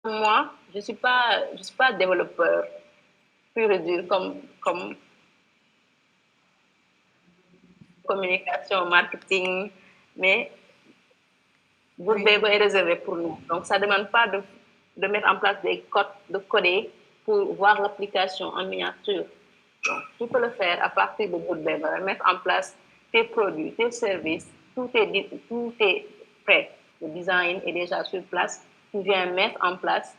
moi, je suis pas développeur pur et dur comme communication, marketing, mais Oui, Bootbeba est réservé pour nous. Donc, ça ne demande pas de mettre en place des codes, de coder pour voir l'application en miniature. Donc, tu peux le faire à partir de Bootbeba, mettre en place tes produits, tes services, tout est prêt. Le design est déjà sur place. Tu viens mettre en place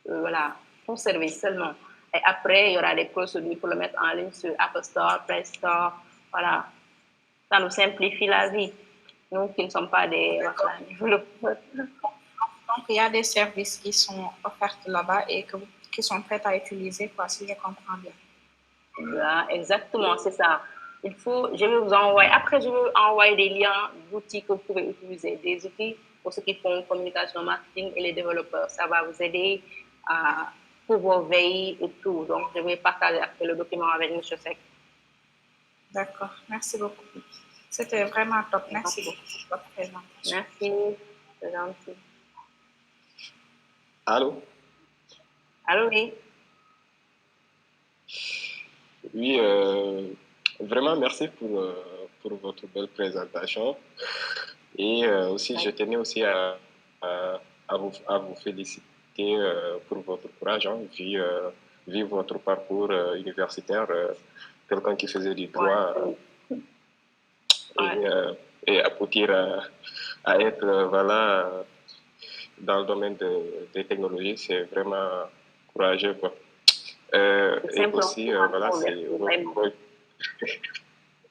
voilà, ton service seulement. Et après, il y aura des procédures pour le mettre en ligne sur Apple Store, Play Store. Voilà, ça nous simplifie la vie. Nous qui ne sommes pas des d'accord. voilà, développeurs. Donc, il y a des services qui sont offerts là-bas et qui sont prêts à utiliser, quoi, si je comprends bien. Voilà, exactement, c'est ça. Je vais vous envoyer, après je vais envoyer des liens d'outils que vous pouvez utiliser, des outils pour ceux qui font communication marketing et les développeurs. Ça va vous aider pour vos veilles et tout. Donc, je vais partager après le document avec M. Sec. D'accord, merci beaucoup. C'était vraiment top. Merci beaucoup pour votre présentation. Merci, c'est gentil. Allô? Allô, oui. Oui, vraiment merci pour votre belle présentation. Et aussi, je tenais aussi à vous féliciter pour votre courage, hein, vu votre parcours universitaire, quelqu'un qui faisait du droit Ouais. et, Ouais. et aboutir à être voilà, dans le domaine des technologies, c'est vraiment courageux, quoi. C'est Et simplement aussi, ma voilà, c'est... conversion, vraiment.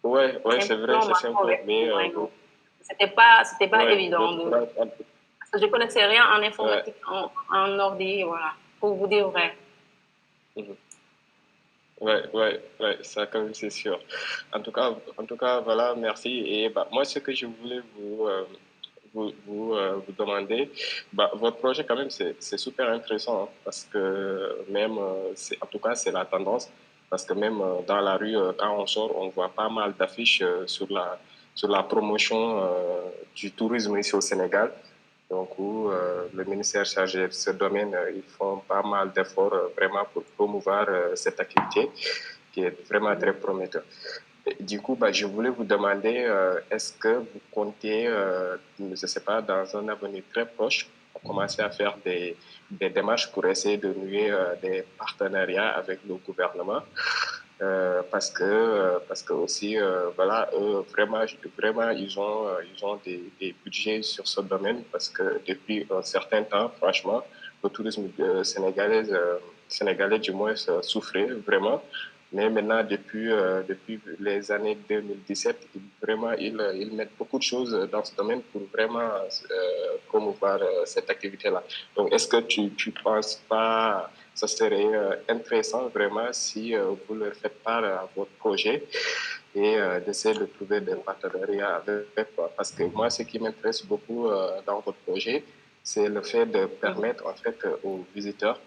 Ouais, ouais, c'est vrai, Simplement c'est ma simple, mais conversion, vraiment. C'était pas ouais, évident votre de, courage, parce que je connaissais rien en ouais. informatique, en ordi, voilà. Pour vous dire vrai. Mhm. Ouais, ouais, ouais, ça quand même c'est sûr. En tout cas, voilà, merci. Et bah, moi, ce que je voulais vous demander, bah, votre projet quand même, c'est super intéressant, hein, parce que même, en tout cas, c'est la tendance, parce que même dans la rue, quand on sort, on voit pas mal d'affiches sur la promotion du tourisme ici au Sénégal. Donc, où le ministère chargé de ce domaine, ils font pas mal d'efforts vraiment pour promouvoir cette activité qui est vraiment très prometteur. Du coup, bah, je voulais vous demander, est-ce que vous comptez, je ne sais pas, dans un avenir très proche, commencer à faire des démarches pour essayer de nouer des partenariats avec le gouvernement parce que aussi voilà vraiment ils ont des budgets sur ce domaine parce que depuis un certain temps franchement le tourisme sénégalais du moins souffrait vraiment mais maintenant depuis les années 2017 ils mettent beaucoup de choses dans ce domaine pour vraiment promouvoir cette activité là. Donc est-ce que tu penses pas ça serait intéressant vraiment si vous leur faites part à votre projet et d'essayer de trouver des partenariats avec quoi. Parce que moi, ce qui m'intéresse beaucoup dans votre projet, c'est le fait de permettre en fait aux visiteurs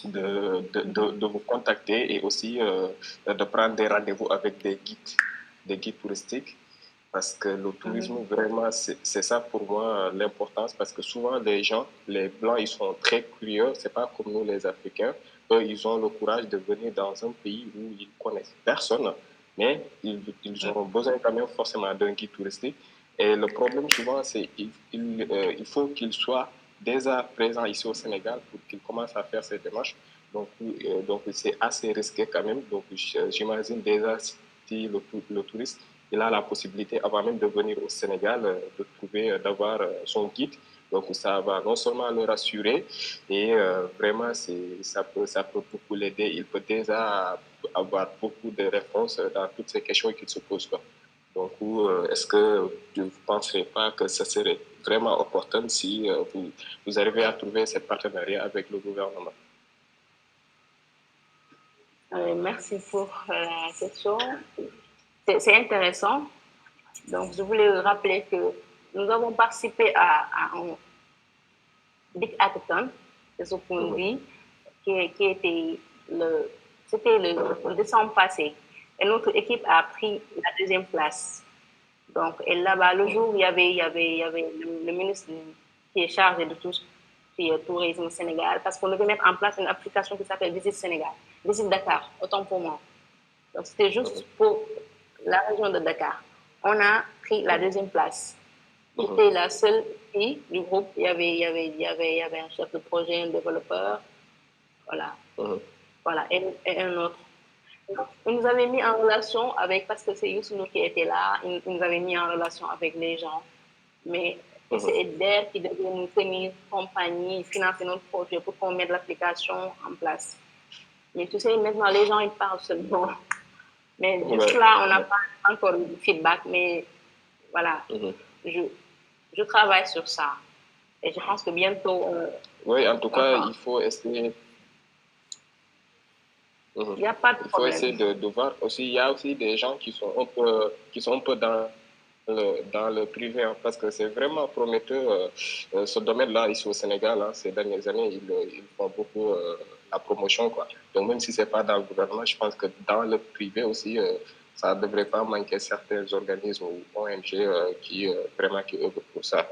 de vous contacter et aussi de prendre des rendez-vous avec des guides touristiques parce que le tourisme, vraiment, c'est ça pour moi l'importance. Parce que souvent, les gens, les Blancs, ils sont très curieux. C'est pas comme nous, les Africains. Eux, ils ont le courage de venir dans un pays où ils connaissent personne. Mais ils ont besoin quand même forcément d'un guide touristique. Et le problème, souvent, c'est qu'il faut qu'il soit déjà présent ici au Sénégal pour qu'il commence à faire ces démarches. Donc c'est assez risqué quand même. Donc, j'imagine déjà si le touriste il a la possibilité, avant même de venir au Sénégal, de trouver, d'avoir son guide. Donc, ça va non seulement le rassurer, et vraiment, ça peut beaucoup l'aider. Il peut déjà avoir beaucoup de réponses dans toutes ces questions qu'il se pose. Quoi. Donc, est-ce que vous ne penserez pas que ce serait vraiment opportun si vous arrivez à trouver ce partenariat avec le gouvernement? Merci pour la question. C'est intéressant. Donc, je voulais rappeler que nous avons participé à un Big Hackathon, c'est ce qu'on Mhm. dit, qui était c'était le décembre passé. Et notre équipe a pris la deuxième place. Donc, et là-bas, le jour, il y avait le ministre qui est chargé de tout, partie tourisme au Sénégal, parce qu'on devait mettre en place une application qui s'appelle Visite Sénégal, Visite Dakar, autant pour moi. Donc, c'était juste pour la région de Dakar. On a pris la deuxième place. J'étais la seule fille du groupe. Il y avait un chef de projet, un développeur, voilà, voilà, et un autre. Il nous avait mis en relation avec, parce que c'est Youssou qui était là, il nous avait mis en relation avec les gens. Mais c'est Eder qui devait nous tenir compagnie, financer notre projet pour qu'on mette l'application en place. Mais tu sais, maintenant, les gens, ils parlent seulement. Mais juste là, on n'a pas encore eu de feedback, mais voilà, je travaille sur ça. Et je pense que bientôt... oui, en tout cas, il faut essayer... Il n'y a pas de problème. Il faut essayer de voir aussi. Il y a aussi des gens qui sont un peu dans le privé, hein, parce que c'est vraiment prometteur. Ce domaine-là, ici au Sénégal, hein, ces dernières années, ils font beaucoup la promotion, quoi. Donc, même si ce n'est pas dans le gouvernement, je pense que dans le privé aussi, ça ne devrait pas manquer certains organismes ou ONG vraiment qui œuvrent pour ça.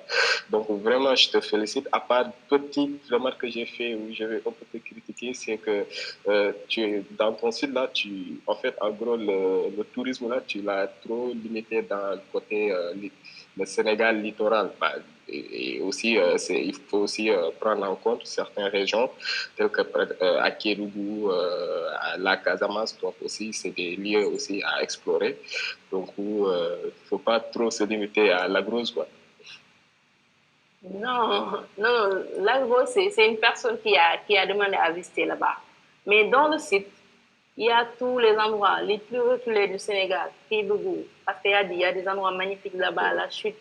Donc, vraiment, je te félicite. À part une petite remarque que j'ai fait où je vais un peu te critiquer, c'est que dans ton site, là, en fait, en gros, le tourisme, là, tu l'as trop limité dans le côté le Sénégal littoral. Bah, et aussi, il faut aussi prendre en compte certaines régions, telles que à Kérougou, à la Casamance, donc aussi, c'est des lieux aussi à explorer. Donc, il ne faut pas trop se limiter à la grosse, quoi. Non, non, l'agro, c'est une personne qui a demandé à visiter là-bas. Mais dans le site, il y a tous les endroits les plus reculés du Sénégal, Kédougou, parce qu'il y a des endroits magnifiques là-bas, la chute.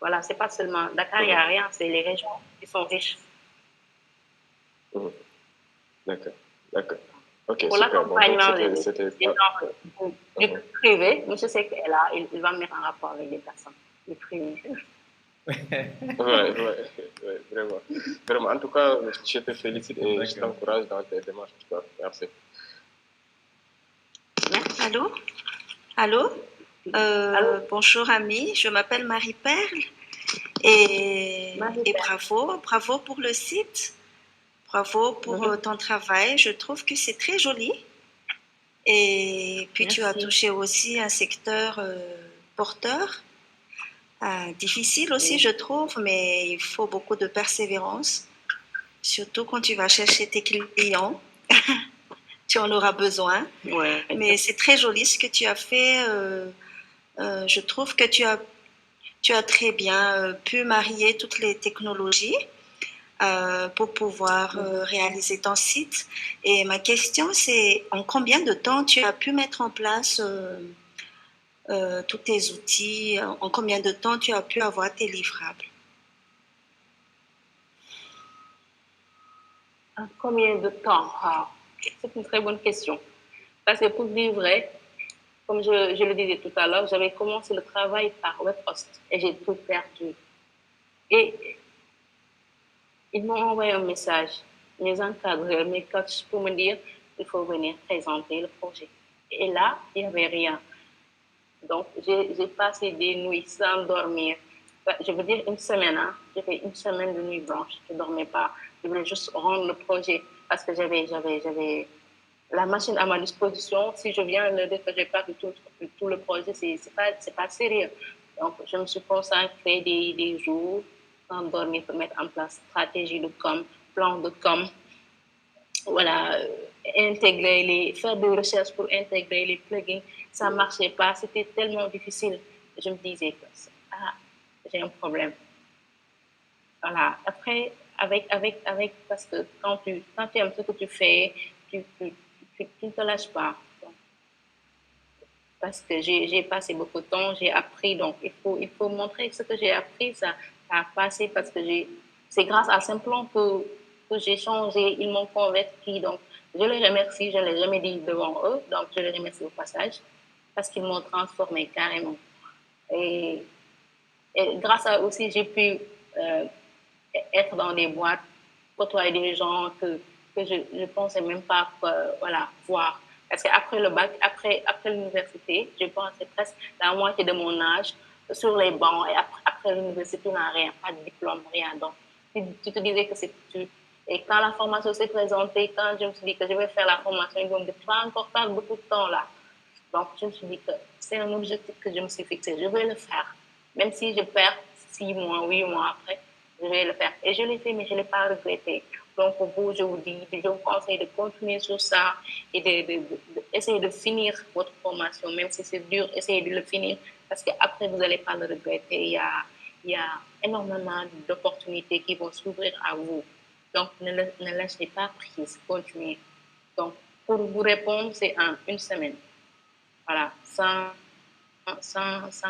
Voilà, c'est pas seulement Dakar, il n'y a rien, c'est les régions qui sont riches. D'accord, d'accord. Ok, pour super. l'accompagnement Bon, du privé, M. Sek est là, il va me mettre en rapport avec des personnes du privé. Oui, vraiment. Vraiment. En tout cas, je te félicite et je t'encourage dans tes démarches. Merci. Allô? Allô? Bonjour Ami, je m'appelle Marie-Perle et bravo pour le site, bravo pour ton travail. Je trouve que c'est très joli et puis tu as touché aussi un secteur porteur, difficile aussi je trouve, mais il faut beaucoup de persévérance, surtout quand tu vas chercher tes clients. Tu en auras besoin, mais c'est très joli ce que tu as fait. Je trouve que tu as très bien pu marier toutes les technologies pour pouvoir réaliser ton site. Et ma question, c'est en combien de temps tu as pu mettre en place tous tes outils? En combien de temps tu as pu avoir tes livrables? En combien de temps? C'est une très bonne question. Parce que pour dire vrai, comme je le disais tout à l'heure, j'avais commencé le travail par WebHost et j'ai tout perdu. Et ils m'ont envoyé un message, mes encadreurs, mes coachs, pour me dire qu'il faut venir présenter le projet. Et là, il n'y avait rien. Donc, j'ai passé des nuits sans dormir. Je veux dire une semaine, hein. J'ai fait une semaine de nuit blanche. Je ne dormais pas. Je voulais juste rendre le projet parce que j'avais la machine à ma disposition. Si je viens le dire que je n'ai pas tout le projet, c'est pas sérieux. Donc, je me suis consacrée des jours sans dormir pour mettre en place stratégie de com, plan de com. Voilà, faire des recherches pour intégrer les plugins. Ça ne marchait pas. C'était tellement difficile. Je me disais que j'ai un problème. Voilà. Après, parce que quand tu aimes ce que tu fais, tu ne te lâches pas. Donc, parce que j'ai passé beaucoup de temps, j'ai appris, donc il faut montrer ce que j'ai appris, ça a passé parce que c'est grâce à Simplon que j'ai changé, ils m'ont converti, donc je les remercie, je ne l'ai jamais dit devant eux, donc je les remercie au passage parce qu'ils m'ont transformé carrément. Et grâce à eux aussi, j'ai pu être dans des boîtes, côtoyer des gens que je ne pensais même pas voir. Parce qu'après le bac, après l'université, je pensais presque la moitié de mon âge sur les bancs. Et après l'université, on n'a rien, pas de diplôme, rien. Donc, tu te disais que c'est... Et quand la formation s'est présentée, quand je me suis dit que je vais faire la formation, ils vont me pas encore perdre beaucoup de temps là. Donc, je me suis dit que c'est un objectif que je me suis fixé. Je vais le faire. Même si je perds 6 mois, 8 mois après, je vais le faire. Et je l'ai fait, mais je ne l'ai pas regretté. Donc, pour vous, je vous dis, je vous conseille de continuer sur ça et d'essayer de finir votre formation, même si c'est dur, essayez de le finir parce qu'après, vous n'allez pas le regretter. Il y a énormément d'opportunités qui vont s'ouvrir à vous. Donc, ne lâchez pas prise, continuez. Donc, pour vous répondre, c'est en une semaine. Voilà, sans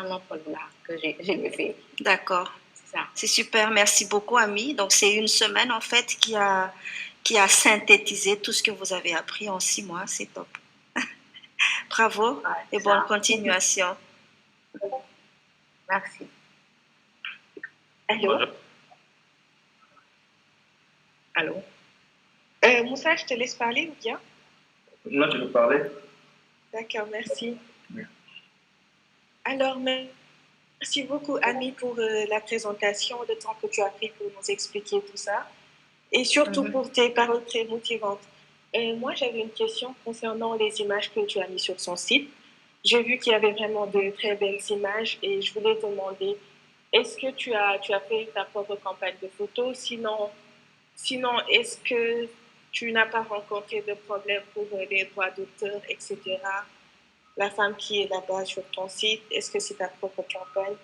l'emploi là que j'ai fait. D'accord. C'est ça. C'est super, merci beaucoup, Ami. Donc, c'est une semaine, en fait, qui a synthétisé tout ce que vous avez appris en 6 mois. C'est top. Bravo Ouais, et bonne continuation. Merci. Allô? Allô? Moussa, je te laisse parler ou bien? Non, tu veux parler? D'accord, merci. Oui. Alors, merci beaucoup, Ami, pour la présentation, le temps que tu as pris pour nous expliquer tout ça, et surtout pour tes paroles très motivantes. Moi, j'avais une question concernant les images que tu as mises sur son site. J'ai vu qu'il y avait vraiment de très belles images et je voulais te demander, est-ce que tu as fait ta propre campagne de photos? Sinon, est-ce que tu n'as pas rencontré de problème pour les droits d'auteur, etc.? La femme qui est là-bas sur ton site, est-ce que c'est ta propre campagne?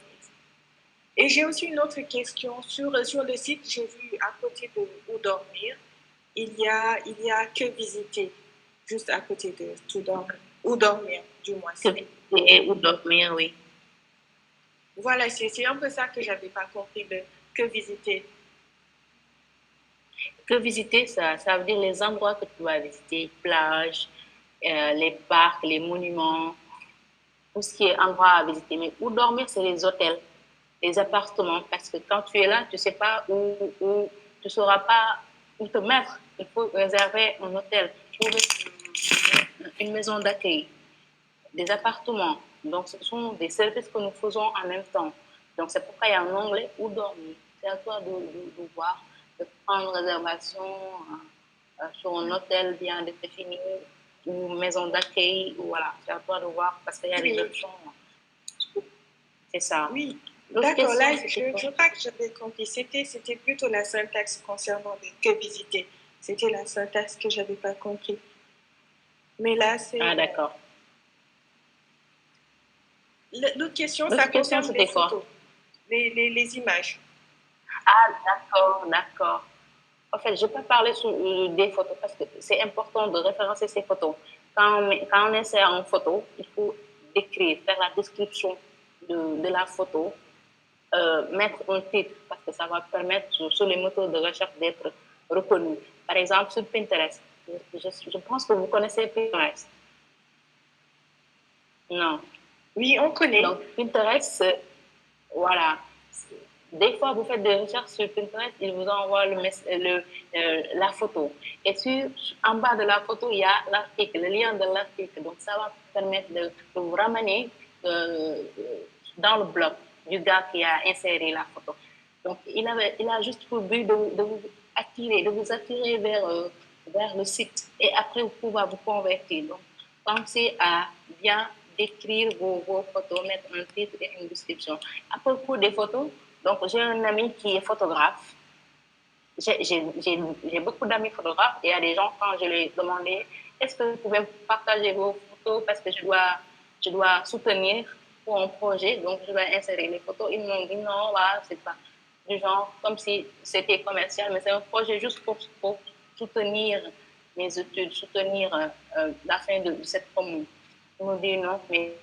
Et j'ai aussi une autre question. Sur le site, j'ai vu à côté de Où dormir, il y a Que visiter, juste à côté de Tout dormir. Où dormir, du moins. Et Où dormir, oui. Voilà, c'est un peu ça que je n'avais pas compris de Que visiter. Que visiter, ça veut dire les endroits que tu vas visiter, plages, les parcs, les monuments, tout ce qui est endroit à visiter. Mais Où dormir, c'est les hôtels, les appartements, parce que quand tu es là, tu ne sais pas où tu ne sauras pas où te mettre. Il faut réserver un hôtel, trouver une maison d'accueil, des appartements. Donc, ce sont des services que nous faisons en même temps. Donc, c'est pourquoi il y a un onglet Où dormir. C'est à toi de voir, de prendre réservation sur un hôtel bien défini ou maison d'accueil. Voilà, c'est à toi de voir parce qu'il y a des options. C'est ça. Oui, d'accord. Là, je crois que j'avais compris. C'était plutôt la syntaxe concernant les Que visiter. C'était la syntaxe que je n'avais pas compris. Mais là, c'est... Ah, d'accord. L'autre question, ça concerne les photos, les images. Ah, d'accord. En fait, je peux parler des photos parce que c'est important de référencer ces photos. Quand on insère en photo, il faut décrire, faire la description de la photo, mettre un titre parce que ça va permettre sur les moteurs de recherche d'être reconnu. Par exemple, sur Pinterest, je pense que vous connaissez Pinterest. Non. Oui, on connaît. Donc, Pinterest, voilà. Des fois, vous faites des recherches sur Pinterest, il vous envoie la photo. Et en bas de la photo, il y a l'article, le lien de l'article. Donc, ça va permettre de vous ramener dans le blog du gars qui a inséré la photo. Donc, il a juste pour but de vous attirer vers le site. Et après, vous pouvez vous convertir. Donc, pensez à bien décrire vos photos, mettre un titre et une description. À propos des photos, donc j'ai un ami qui est photographe. J'ai beaucoup d'amis photographes et il y a des gens, quand je leur ai demandé, est-ce que vous pouvez partager vos photos parce que je dois soutenir pour un projet, donc je dois insérer les photos. Ils m'ont dit non, voilà, c'est pas du genre comme si c'était commercial, mais c'est un projet juste pour soutenir mes études, soutenir la fin de cette promo. Ils m'ont dit non, mais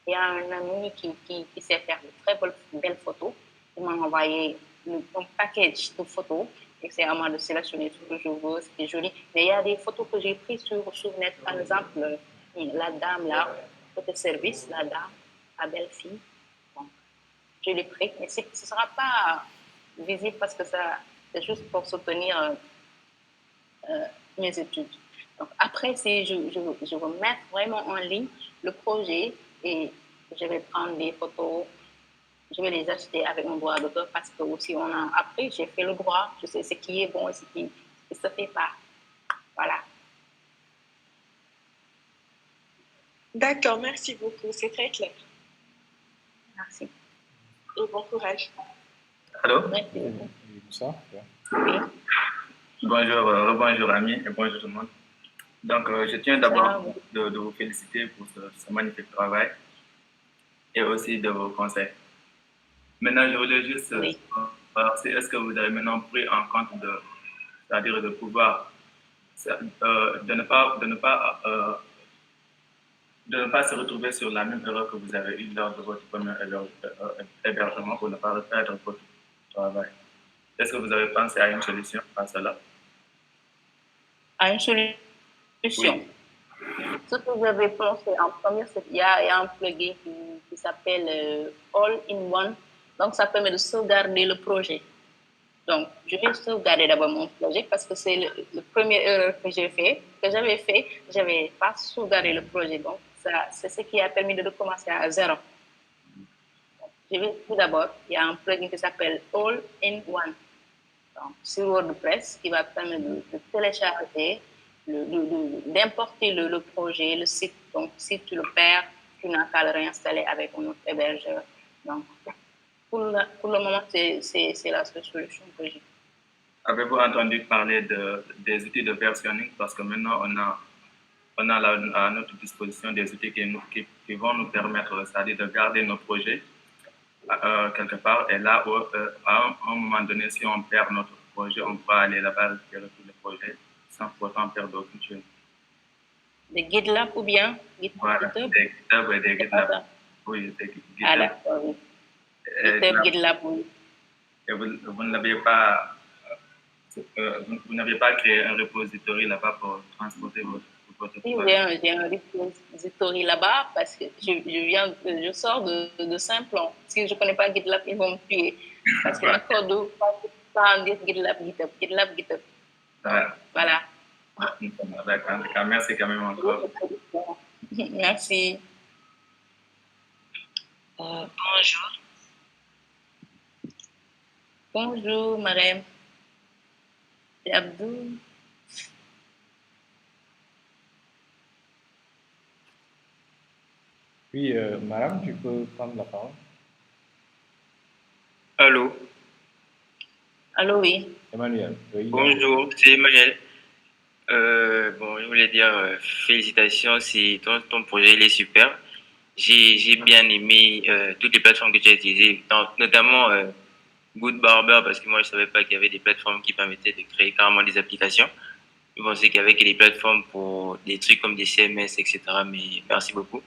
il y a un ami qui sait faire de très belles photos. Il m'a envoyé un package de photos et c'est à moi de sélectionner ce que je veux, ce qui est joli. Mais il y a des photos que j'ai prises sur net, par exemple, la dame là, côté service, la dame, la belle fille. Bon, je l'ai pris, mais ce ne sera pas visible parce que c'est juste pour soutenir mes études. Donc après, si je veux mettre vraiment en ligne le projet et je vais prendre des photos je vais les acheter avec mon droit d'auteur parce que aussi on a appris, j'ai fait le droit, je sais ce qui est bon et ce qui ne se fait pas. Voilà. D'accord, merci beaucoup, c'est très clair. Merci. Et bon courage. Allô? Merci. Ça, Oui. Bonjour, bonjour amis et bonjour tout le monde. Donc, je tiens d'abord de vous féliciter pour ce magnifique travail et aussi de vos conseils. Maintenant, je voulais juste savoir si est-ce que vous avez maintenant pris en compte c'est-à-dire de pouvoir, de ne pas se retrouver sur la même erreur que vous avez eue lors de votre premier hébergement pour ne pas refaire votre travail. Est-ce que vous avez pensé à une solution à cela? À une solution? Oui. Ce que vous avez pensé en premier, c'est qu'il y a un plugin qui s'appelle All-in-One. Donc, ça permet de sauvegarder le projet. Donc, je vais sauvegarder d'abord mon projet parce que c'est le premier erreur que j'avais fait. Je n'avais pas sauvegardé le projet. Donc, c'est ce qui a permis de recommencer à zéro. Donc, je vais tout d'abord, il y a un plugin qui s'appelle All-in-One. Donc, sur WordPress, qui va permettre de télécharger, d'importer le projet, le site. Donc, si tu le perds, tu n'as qu'à le réinstaller avec un autre hébergeur. Donc, pour le moment, c'est la seule solution que j'ai. Avez-vous entendu parler des outils de versionning? Parce que maintenant, on a à notre disposition des outils qui vont nous permettre, c'est-à-dire de garder nos projets quelque part. Et là, à un moment donné, si on perd notre projet, on pourra aller là-bas récupérer tous les projets sans pourtant perdre aucune chose. Des GitLab ou bien Voilà, des GitLab et des GitLab. Oui, des GitLab. Ah, d'accord, oui. GitLab, oui. Et vous n'avez pas... vous n'avez pas créé un repository là-bas pour transporter votre oui, j'ai un repository là-bas parce que je sors de Simplon. Si je ne connais pas GitLab, ils vont me tuer. Parce qu'il y a encore deux pas GitLab, GitHub. Voilà. D'accord, merci quand même encore. Merci. Bonjour. Bonjour, madame. C'est Abdou. Oui, madame, tu peux prendre la parole. Allô? Allô, oui. Emmanuel. Oui, bonjour, c'est Emmanuel. Bon, je voulais dire félicitations, si ton projet il est super. J'ai bien aimé toutes les plateformes que tu as utilisées, notamment Good Barber, parce que moi je ne savais pas qu'il y avait des plateformes qui permettaient de créer carrément des applications. Je pensais qu'il y avait que des plateformes pour des trucs comme des CMS, etc. Mais merci beaucoup.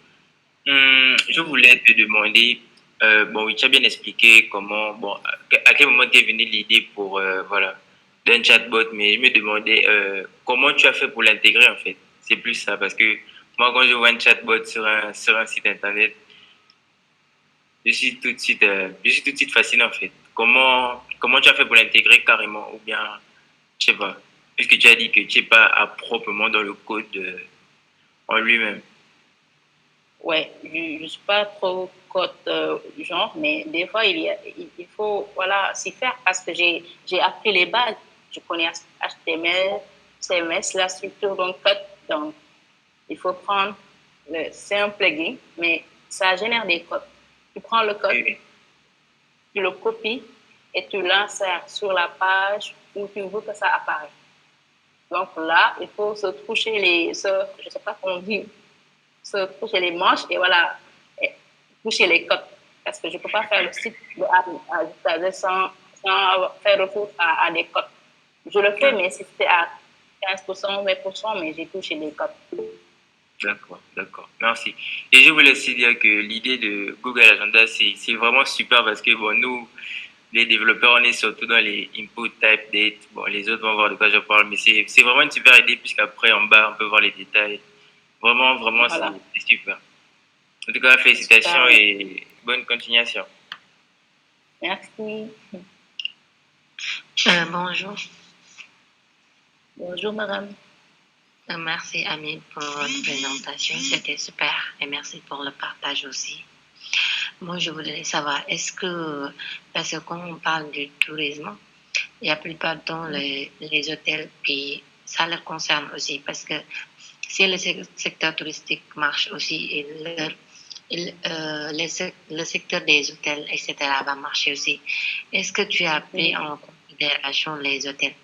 Je voulais te demander, bon, oui, tu as bien expliqué comment, bon, à quel moment t'es venue l'idée pour, voilà, d'un chatbot, mais je me demandais comment tu as fait pour l'intégrer en fait. C'est plus ça, parce que moi, quand je vois un chatbot sur un site internet, je suis tout de suite fasciné en fait. Comment tu as fait pour l'intégrer carrément, ou bien, je sais pas, puisque tu as dit que tu n'es pas à proprement dans le code en lui-même. Ouais, je ne suis pas trop code genre, mais des fois, il faut voilà, s'y faire parce que j'ai appris les bases. Je connais HTML, CMS, la structure d'un code. Donc, il faut prendre, c'est un plugin, mais ça génère des codes. Tu prends le code, tu le copies et tu l'insères sur la page où tu veux que ça apparaisse. Donc là, il faut se toucher je ne sais pas comment on dit, se toucher les manches et voilà, et toucher les codes. Parce que je ne peux pas faire le site de A à Z sans faire recours à des codes. Je le fais, mais c'était à 15%, 20%, mais j'ai touché les codes. D'accord, merci. Et je voulais aussi dire que l'idée de Google Agenda, c'est vraiment super parce que bon, nous, les développeurs, on est surtout dans les input, type, date. Bon, les autres vont voir de quoi je parle, mais c'est vraiment une super idée puisqu'après, en bas, on peut voir les détails. Vraiment, voilà. C'est super. En tout cas, félicitations et bonne continuation. Merci. Bonjour. Bonjour, madame. Merci, Ami, pour votre présentation. C'était super. Et merci pour le partage aussi. moi, je voudrais savoir, est-ce que, parce que quand on parle du tourisme, il y a plupart du temps les hôtels qui, ça les concerne aussi, parce que si le secteur touristique marche aussi, le secteur des hôtels, etc., va marcher aussi. Est-ce que tu as pris en considération les hôtels?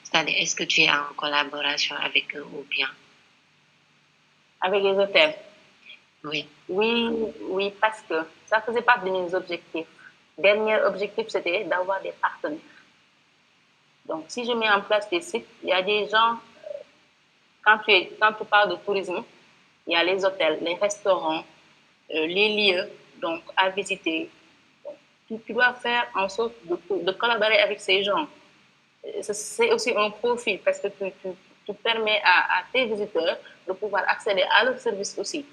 C'est-à-dire, est-ce que tu es en collaboration avec eux ou bien? Avec les hôtels? Oui. Oui, parce que ça faisait partie de mes objectifs. Dernier objectif, c'était d'avoir des partenaires. Donc, si je mets en place des sites, il y a des gens, quand tu parles de tourisme, il y a les hôtels, les restaurants, les lieux donc, à visiter. Donc, tu dois faire en sorte de collaborer avec ces gens. C'est aussi un profit parce que tu permets à tes visiteurs de pouvoir accéder à leurs services aussi.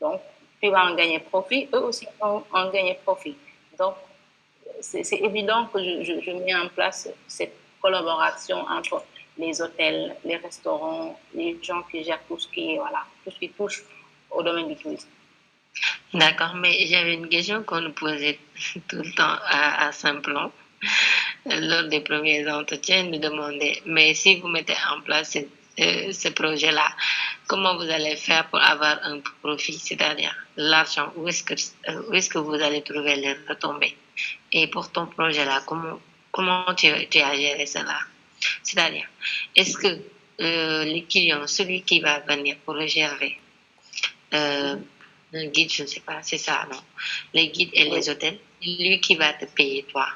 Donc, tu vas en gagner profit, eux aussi vont en gagner profit. Donc, c'est évident que je mets en place cette collaboration entre les hôtels, les restaurants, les gens qui gèrent tout ce qui est, voilà, tout ce qui touche au domaine du tourisme. D'accord, mais j'avais une question qu'on nous posait tout le temps à Saint-Plan. Lors des premiers entretiens, nous demandaient, mais si vous mettez en place ce projet-là, comment vous allez faire pour avoir un profit, c'est-à-dire l'argent, où est-ce que vous allez trouver les retombées? Et pour ton projet-là, comment tu as géré cela? C'est-à-dire, est-ce que les clients, celui qui va venir pour réserver, un guide, je ne sais pas, c'est ça, non? Les guides et les hôtels, c'est lui qui va te payer, toi.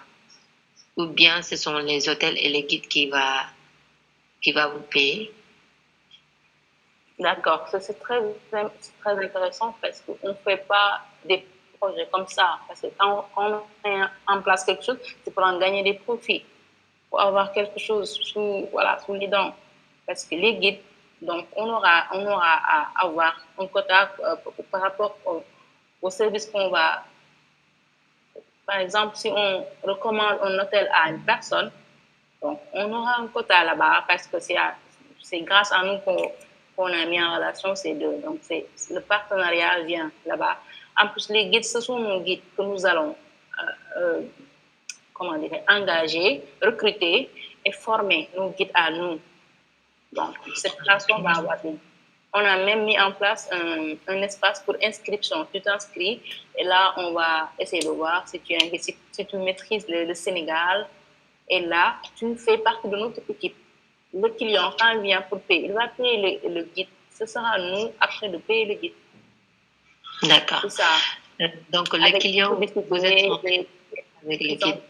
Ou bien ce sont les hôtels et les guides qui va vous payer? D'accord, ça c'est très intéressant parce qu'on ne fait pas des projets comme ça. Parce que quand on met en place quelque chose, c'est pour en gagner des profits, pour avoir quelque chose sous les dents. Parce que les guides, donc on aura à avoir un quota par rapport au service qu'on va. Par exemple, si on recommande un hôtel à une personne, donc on aura un quota là-bas parce que c'est grâce à nous qu'on a mis en relation ces deux. Donc le partenariat vient là-bas. En plus, les guides, ce sont nos guides que nous allons engager, recruter et former nos guides à nous. Donc, cette façon va avoir on a même mis en place un espace pour inscription. Tu t'inscris et là, on va essayer de voir si tu maîtrises le Sénégal. Et là, tu fais partie de notre équipe. Le client, quand il vient pour payer, il va payer le guide. Ce sera à nous, après, de payer le guide. D'accord. C'est ça. Donc, le client, vous êtes avec le guide.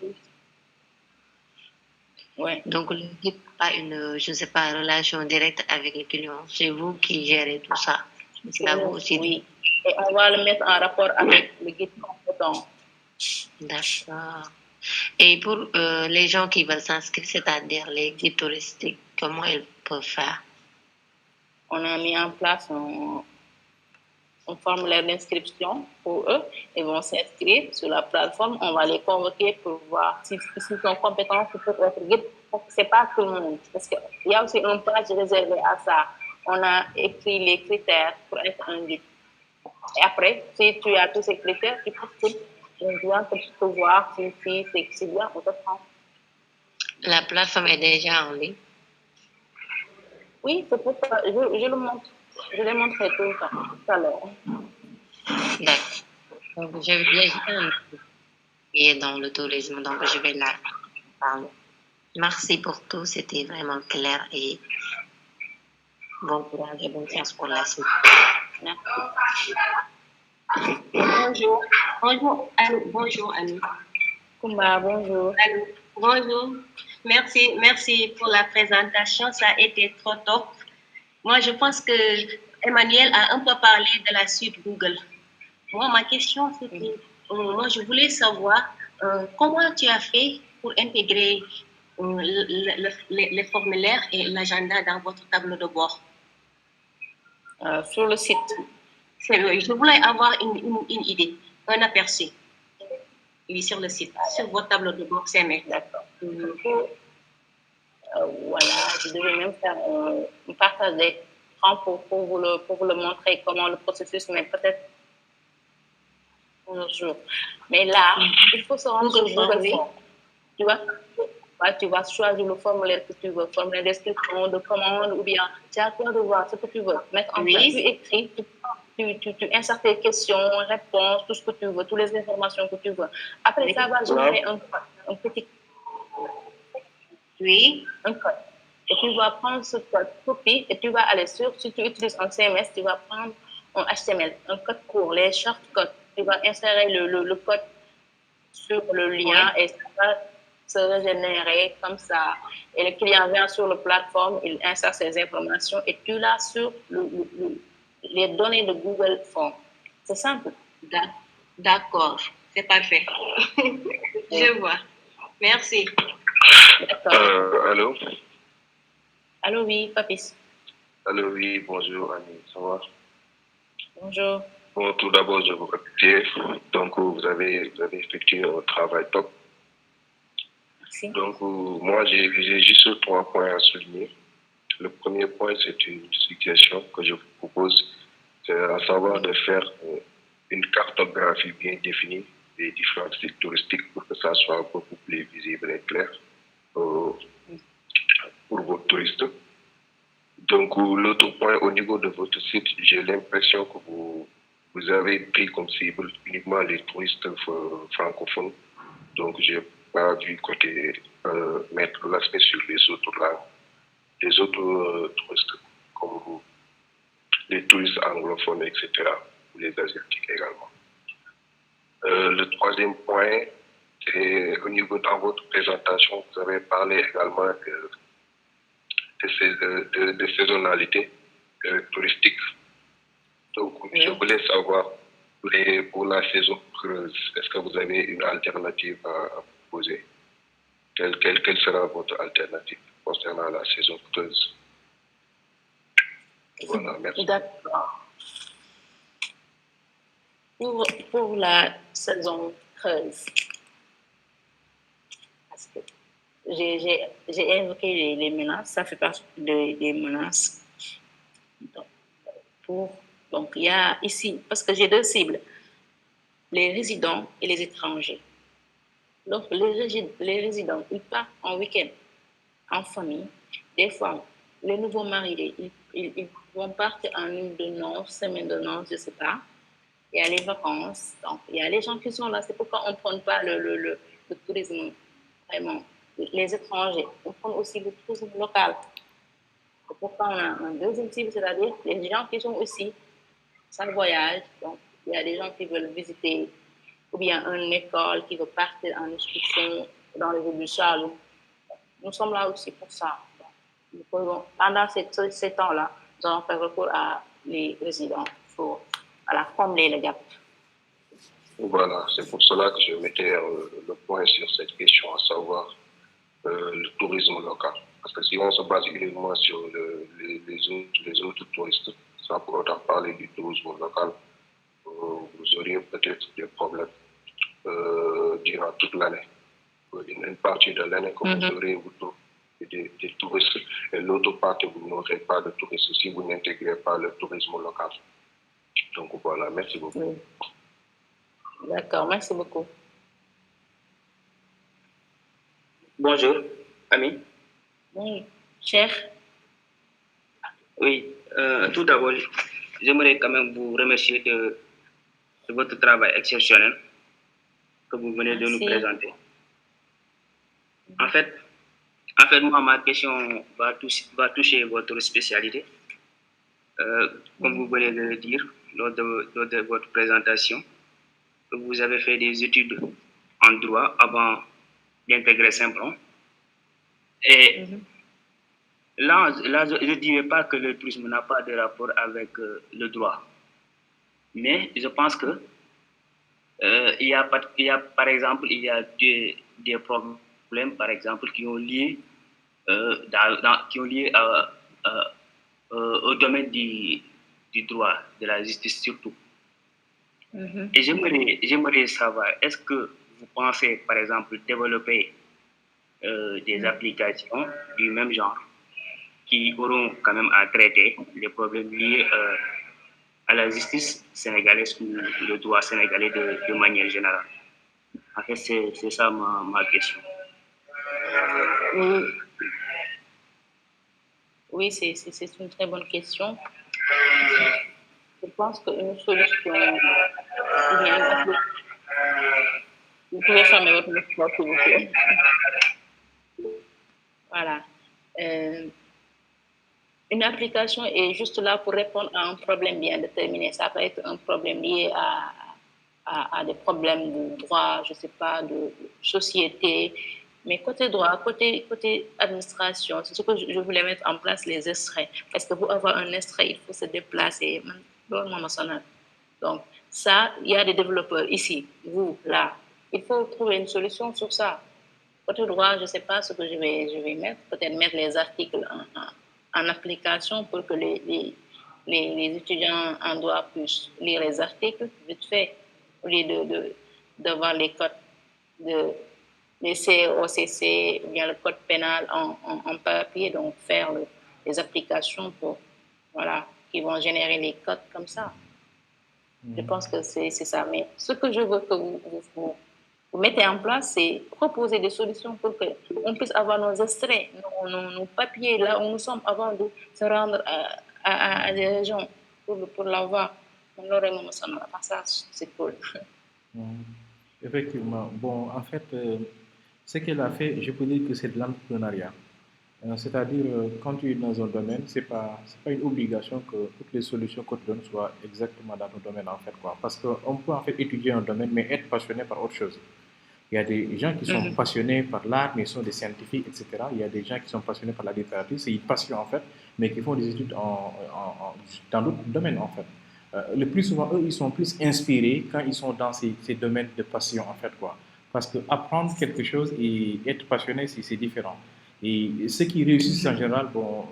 Ouais. Donc, le guide n'a pas je ne sais pas, relation directe avec le client. C'est vous qui gérez tout ça. C'est à vous aussi. Oui. Et on va le mettre en rapport avec le guide compétent. D'accord. Et pour les gens qui veulent s'inscrire, c'est-à-dire les guides touristiques, comment ils peuvent faire? On a mis en place un formulaire d'inscription pour eux. Ils vont s'inscrire sur la plateforme. On va les convoquer pour voir s'ils sont compétents pour être guide. Ce n'est pas tout le monde. Parce qu'il y a aussi un page réservé à ça. On a écrit les critères pour être un guide. Et après, si tu as tous ces critères, tu peux te voir si c'est bien, on te prend. La plateforme est déjà en ligne? Oui, c'est pour ça. Je le montre. Je l'ai montré tout le temps, tout à l'heure. D'accord. Donc, j'ai un et dans le tourisme, donc je vais là parler. Merci pour tout, c'était vraiment clair et bon courage et bonne chance pour la suite. Merci. Bonjour. Bonjour, Annie. Kumba, bonjour. Allô. Bonjour. Merci pour la présentation. Ça a été trop top. Moi, je pense que Emmanuel a un peu parlé de la suite Google. Moi, ma question, c'était, moi, je voulais savoir comment tu as fait pour intégrer les formulaires et l'agenda dans votre tableau de bord. Sur le site. Je voulais avoir une idée, un aperçu. Oui, sur le site, sur votre tableau de bord, c'est mieux. D'accord. Voilà, je devais même faire un partage d'écran pour vous le montrer comment le processus, mais peut-être Bonjour. Mais là, il faut se rendre sur Google Form. Tu vois, tu vas choisir le formulaire que tu veux, formulaire description, de commande, ou bien tu as toi de voir ce que tu veux mettre en place. Tu écris, tu insères tes questions, réponses, tout ce que tu veux, toutes les informations que tu veux. Après, ça va générer un petit un code. Et tu vas prendre ce code copie et tu vas aller sur, si tu utilises un CMS, tu vas prendre un HTML, un code court, les shortcodes. Tu vas insérer le code sur le lien et ça va se régénérer comme ça. Et le client vient sur la plateforme, il insère ses informations et tu l'as sur les données de Google Form. C'est simple. D'accord, c'est parfait. Je vois. Merci. Allô? Allô, oui, Papis. Allô, oui, bonjour, Annie, ça va? Bonjour. Bon, tout d'abord, je vous remercie. Donc, vous avez effectué un travail top. Merci. Donc, moi, j'ai juste 3 points à souligner. Le premier point, c'est une suggestion que je vous propose, c'est à savoir de faire une cartographie bien définie des différents sites touristiques pour que ça soit beaucoup plus visible et clair pour vos touristes. Donc, l'autre point, au niveau de votre site, j'ai l'impression que vous avez pris comme cible uniquement les touristes francophones. Donc, je n'ai pas vu côté mettre l'aspect sur les autres langues, les autres touristes, comme les touristes anglophones, etc., ou les asiatiques également. Le troisième point, c'est au niveau de votre présentation, vous avez parlé également de saisonnalité touristique. Donc, je voulais savoir, pour la saison creuse, est-ce que vous avez une alternative à proposer? Quelle sera votre alternative concernant la saison creuse? Voilà, merci. D'accord. Pour la saison creuse, parce que j'ai évoqué les menaces, ça fait partie des menaces. Donc, il y a ici, parce que j'ai 2 cibles, les résidents et les étrangers. Donc, les résidents, ils partent en week-end, en famille. Des fois, les nouveaux mariés, ils vont partir en une de noces, semaine de noces, je ne sais pas. Il y a les vacances, donc il y a les gens qui sont là. C'est pourquoi on ne prend pas le tourisme vraiment. Les étrangers, on prend aussi le tourisme local. C'est pourquoi on a un deuxième cible, c'est-à-dire les gens qui sont aussi sans voyage. Donc, il y a des gens qui veulent visiter ou bien une école qui veut partir en excursion dans les villes du Saloum. Nous sommes là aussi pour ça. Donc, pendant ces temps-là, nous allons faire recours à les résidents pour combler le gap. Voilà, c'est pour cela que je mettais le point sur cette question, à savoir le tourisme local. Parce que si on se base uniquement sur les autres touristes, sans pour autant parler du tourisme local, vous auriez peut-être des problèmes durant toute l'année. Une partie de l'année, comme vous aurez des touristes, et l'autre partie, vous n'aurez pas de touristes si vous n'intégrez pas le tourisme local. Donc voilà, merci beaucoup. Oui. D'accord, merci beaucoup. Bonjour, Ami. Oui, cher. Oui, tout d'abord, j'aimerais quand même vous remercier de votre travail exceptionnel que vous venez de nous présenter. En fait, moi, ma question va toucher votre spécialité. Comme vous venez de le dire lors de votre présentation, vous avez fait des études en droit avant d'intégrer Simplon. Et là, je ne dirais pas que le tourisme n'a pas de rapport avec le droit. Mais je pense que il y a par exemple, il y a des problèmes, par exemple, qui ont lié au domaine du droit, de la justice surtout. Et j'aimerais savoir, est-ce que vous pensez, par exemple, développer des applications du même genre qui auront quand même à traiter les problèmes liés à la justice sénégalaise ou le droit sénégalais de manière générale. En fait, c'est ça ma question. Oui, c'est une très bonne question. Je pense qu'une solution vient. Vous pouvez fermer votre micro, s'il vous plaît. Voilà. Une application est juste là pour répondre à un problème bien déterminé. Ça peut être un problème lié à des problèmes de droit, je ne sais pas, de société. Mais côté droit, côté administration, c'est ce que je voulais mettre en place, les extraits. Parce que pour avoir un extrait, il faut se déplacer. Donc, ça, il y a des développeurs ici, vous, là. Il faut trouver une solution sur ça. Côté droit, je ne sais pas ce que je vais mettre. Peut-être mettre les articles en application pour que les étudiants en droit puissent lire les articles vite fait, au lieu d'avoir les codes les COCC ou bien le code pénal en papier, donc faire les applications qui vont générer les codes comme ça. Je pense que c'est ça. Mais ce que je veux que vous mettez en place, c'est proposer des solutions pour qu'on puisse avoir nos extraits, nos papiers là où nous sommes avant de se rendre à des gens pour l'avoir. Ça, c'est cool. Effectivement. Bon, en fait, ce qu'elle a fait, je peux dire que c'est de l'entrepreneuriat. C'est-à-dire, quand tu es dans un domaine, c'est pas une obligation que toutes les solutions qu'on te donne soient exactement dans ton domaine, en fait, quoi. Parce qu'on peut en fait étudier un domaine, mais être passionné par autre chose. Il y a des gens qui sont passionnés par l'art, mais sont des scientifiques, etc. Il y a des gens qui sont passionnés par la littérature, c'est une passion, en fait, mais qui font des études dans d'autres domaines, en fait. Le plus souvent, eux, ils sont plus inspirés quand ils sont dans ces domaines de passion, en fait, quoi. Parce que apprendre quelque chose et être passionné, c'est différent. Et ceux qui réussissent en général, dans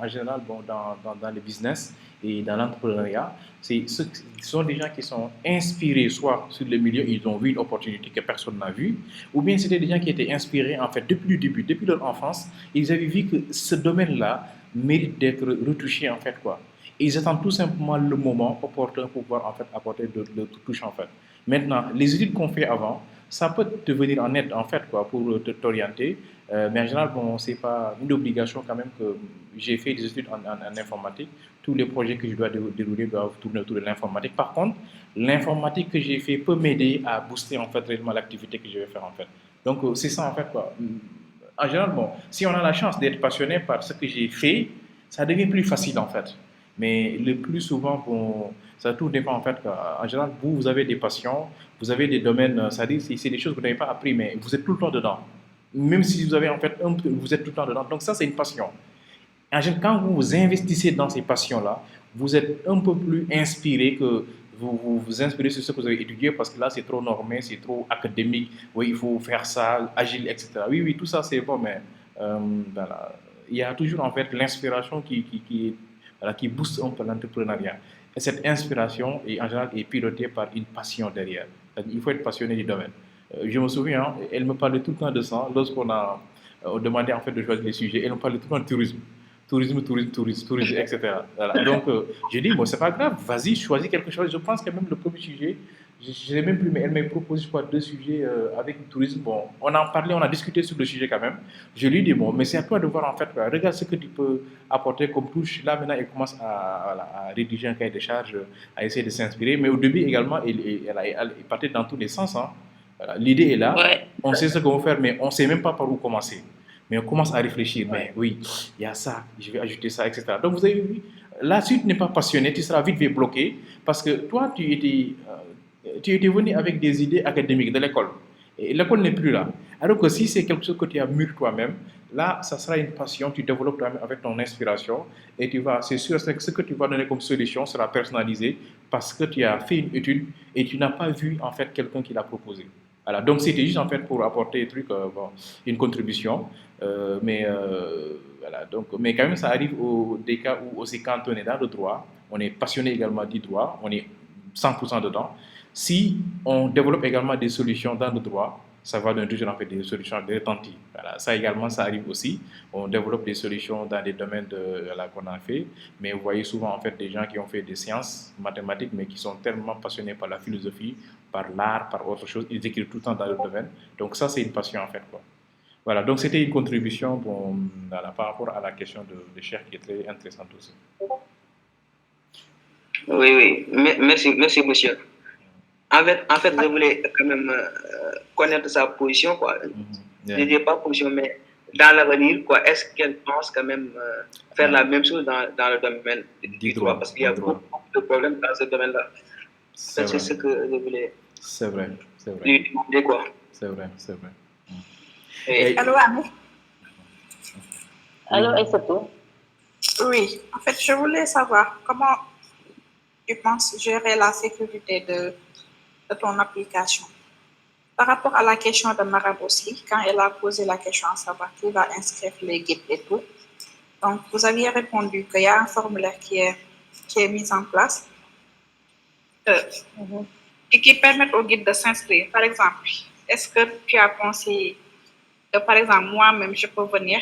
le business et dans l'entrepreneuriat, ce sont des gens qui sont inspirés soit sur le milieu, ils ont vu une opportunité que personne n'a vue, ou bien c'était des gens qui étaient inspirés en fait depuis le début, depuis leur enfance, ils avaient vu que ce domaine-là mérite d'être retouché en fait, quoi. Et ils attendent tout simplement le moment opportun pour pouvoir en fait apporter de touche en fait. Maintenant, les études qu'on fait avant, ça peut te venir en aide en fait, quoi, pour t'orienter, mais en général, c'est pas une obligation quand même que j'ai fait des études en informatique. Tous les projets que je dois dérouler doivent tourner autour de l'informatique. Par contre, l'informatique que j'ai fait peut m'aider à booster en fait réellement l'activité que je vais faire en fait. Donc c'est ça en fait, quoi. En général, si on a la chance d'être passionné par ce que j'ai fait, ça devient plus facile en fait. Mais le plus souvent, ça tout dépend en fait. En général, vous avez des passions, vous avez des domaines, c'est des choses que vous n'avez pas appris, mais vous êtes tout le temps dedans. Même si vous avez en fait vous êtes tout le temps dedans. Donc ça, c'est une passion. En général, quand vous investissez dans ces passions-là, vous êtes un peu plus inspiré que vous inspirez sur ce que vous avez étudié parce que là, c'est trop normé, c'est trop académique. Oui, il faut faire ça, agile, etc. Oui, tout ça, c'est bon, mais voilà. Il y a toujours en fait l'inspiration qui booste un peu l'entrepreneuriat. Et cette inspiration, en général, est pilotée par une passion derrière. Il faut être passionné du domaine. Je me souviens, elle me parlait tout le temps de ça lorsqu'on a demandé en fait de choisir les sujets. Elle me parlait tout le temps de tourisme, etc. Voilà. Donc, j'ai dit, c'est pas grave, vas-y, choisis quelque chose. Je pense que même le premier sujet, je ne sais même plus, mais elle m'a proposé, je crois, 2 sujets avec le tourisme. Bon, on a parlé, on a discuté sur le sujet quand même. Je lui ai dit, mais c'est à toi de voir en fait, regarde ce que tu peux apporter comme touche. Là, maintenant, elle commence à rédiger un cahier de charges, à essayer de s'inspirer. Mais au début également, elle partait dans tous les sens. Hein. Voilà. L'idée est là, on sait ce qu'on veut faire, mais on ne sait même pas par où commencer. Mais on commence à réfléchir, mais oui, il y a ça, je vais ajouter ça, etc. Donc vous avez vu, là, si tu n'es pas passionné, tu seras vite bloqué, parce que toi, tu étais venu avec des idées académiques de l'école, et l'école n'est plus là. Alors que si c'est quelque chose que tu as mûri toi-même, là, ça sera une passion, tu développes toi-même avec ton inspiration, et c'est sûr que ce que tu vas donner comme solution sera personnalisé, parce que tu as fait une étude, et tu n'as pas vu, en fait, quelqu'un qui l'a proposé. Voilà, donc c'était juste en fait pour apporter une contribution, voilà, donc, mais quand même ça arrive des cas où aussi quand on est dans le droit, on est passionné également du droit, on est 100% dedans. Si on développe également des solutions dans le droit, ça va nous toujours en fait des solutions de retentis. Voilà, ça également, ça arrive aussi. On développe des solutions dans des domaines qu'on a fait, mais vous voyez souvent en fait des gens qui ont fait des sciences mathématiques, mais qui sont tellement passionnés par la philosophie, par l'art, par autre chose. Ils écrivent tout le temps dans le domaine. Donc ça, c'est une passion en fait, quoi. Voilà, donc c'était une contribution par rapport à la question de Cheikh qui est très intéressante aussi. Oui, merci, monsieur. En fait, je voulais quand même connaître sa position, quoi. Je ne dis pas position, mais dans l'avenir, quoi, est-ce qu'elle pense quand même faire la même chose dans le domaine du droit? Parce qu'il y a beaucoup de problèmes dans ce domaine-là. C'est ce que je voulais lui demander, quoi. C'est vrai. Allô, Anne? Allô, Aïssatou? Oui, en fait, je voulais savoir comment tu penses gérer la sécurité de ton application. Par rapport à la question de Marab aussi, quand elle a posé la question à savoir qui va inscrire les guides et tout, donc vous aviez répondu qu'il y a un formulaire qui est mis en place et qui permet aux guides de s'inscrire. Par exemple, est-ce que tu as pensé que, par exemple, moi-même, je peux venir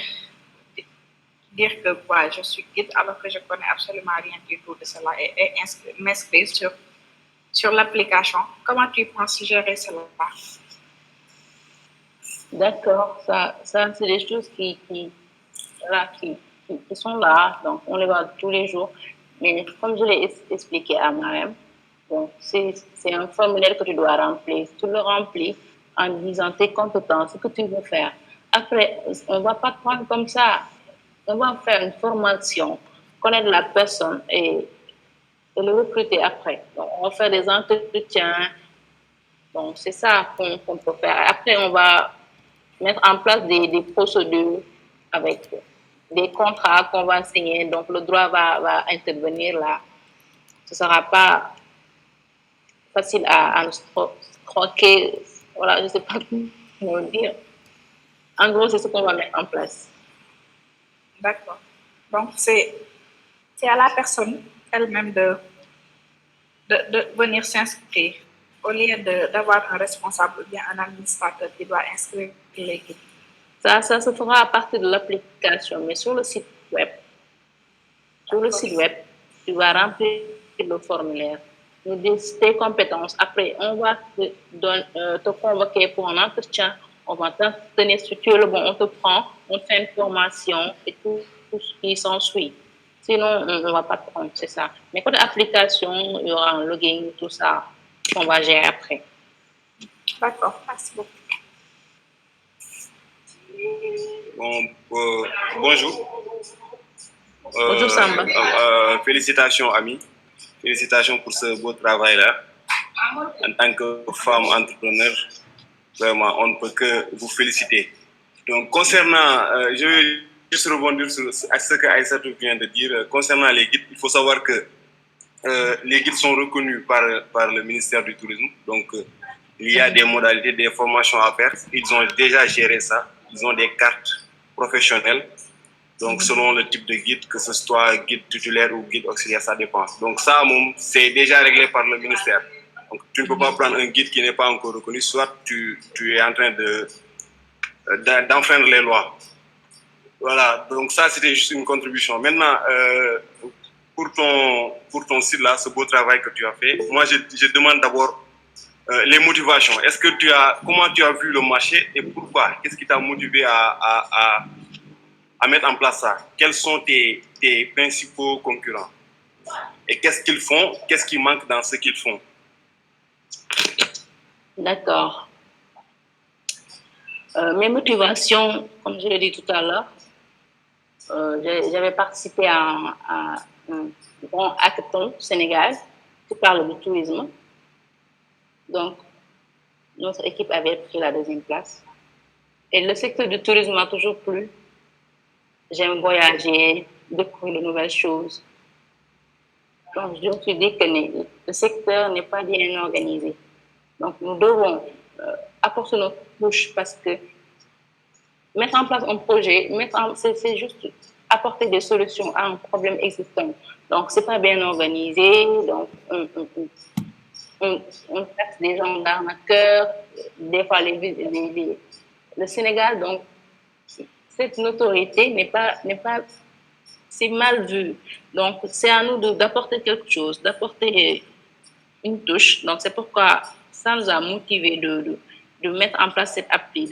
dire que je suis guide alors que je ne connais absolument rien du tout de cela et m'inscrire sur l'application? Comment tu penses gérer cela? D'accord, ça c'est des choses qui sont là, donc on les voit tous les jours. Mais comme je l'ai expliqué à moi-même, donc c'est un formulaire que tu dois remplir. Tu le remplis en disant tes compétences, ce que tu veux faire. Après, on ne va pas te prendre comme ça. On va faire une formation, connaître la personne et le recruter après. Donc, on va faire des entretiens. Donc, c'est ça qu'on peut faire. Après, on va mettre en place des procédures avec des contrats qu'on va signer. Donc, le droit va intervenir là. Ce ne sera pas facile à nous troquer. Voilà, je ne sais pas comment dire. En gros, c'est ce qu'on va mettre en place. D'accord. Donc, c'est à la personne elle-même de venir s'inscrire au lieu d'avoir un responsable ou bien un administrateur qui doit inscrire les guides. Ça se fera à partir de l'application, mais sur le site web, tu vas remplir le formulaire, nous dire tes compétences. Après, on va te convoquer pour un entretien, on va te tenir si tu es le bon, on te prend, on fait une formation et tout ce qui s'ensuit. Sinon, on ne va pas te prendre, c'est ça. Mais côté application, il y aura un login, tout ça, qu'on va gérer après. D'accord, merci beaucoup. Bonjour. Bonjour Samba. Félicitations, Ami. Félicitations pour ce beau travail-là. En tant que femme entrepreneur, vraiment, on ne peut que vous féliciter. Donc, concernant, je vais juste rebondir sur ce que Aïssatou vient de dire. Concernant les guides, il faut savoir que les guides sont reconnus par le ministère du Tourisme. Donc, il y a des modalités, des formations à faire. Ils ont déjà géré ça. Ils ont des cartes professionnelles. Donc, selon le type de guide, que ce soit guide titulaire ou guide auxiliaire, ça dépend. Donc, ça, c'est déjà réglé par le ministère. Donc, tu ne peux pas prendre un guide qui n'est pas encore reconnu, soit tu es en train d'enfreindre les lois. Voilà, donc ça, c'était juste une contribution. Maintenant, pour ton site-là, ce beau travail que tu as fait, moi, je demande d'abord les motivations. Comment tu as vu le marché et pourquoi? Qu'est-ce qui t'a motivé à mettre en place ça? Quels sont tes principaux concurrents? Et qu'est-ce qu'ils font? Qu'est-ce qui manque dans ce qu'ils font? D'accord. Mes motivations, comme je l'ai dit tout à l'heure, j'avais participé à un grand hackathon au Sénégal qui parle du tourisme. Donc, notre équipe avait pris la 2e place. Et le secteur du tourisme m'a toujours plu. J'aime voyager, découvrir de nouvelles choses. Donc, je me suis dit que le secteur n'est pas bien organisé. Donc, nous devons apporter notre touche parce que mettre en place un projet, c'est juste apporter des solutions à un problème existant. Donc, ce n'est pas bien organisé. Donc, on taxe des gens d'arnaqueurs, des fois le Sénégal, donc cette notoriété n'est pas, c'est mal vu. Donc c'est à nous d'apporter quelque chose, d'apporter une touche. Donc c'est pourquoi ça nous a motivés de mettre en place cette appli,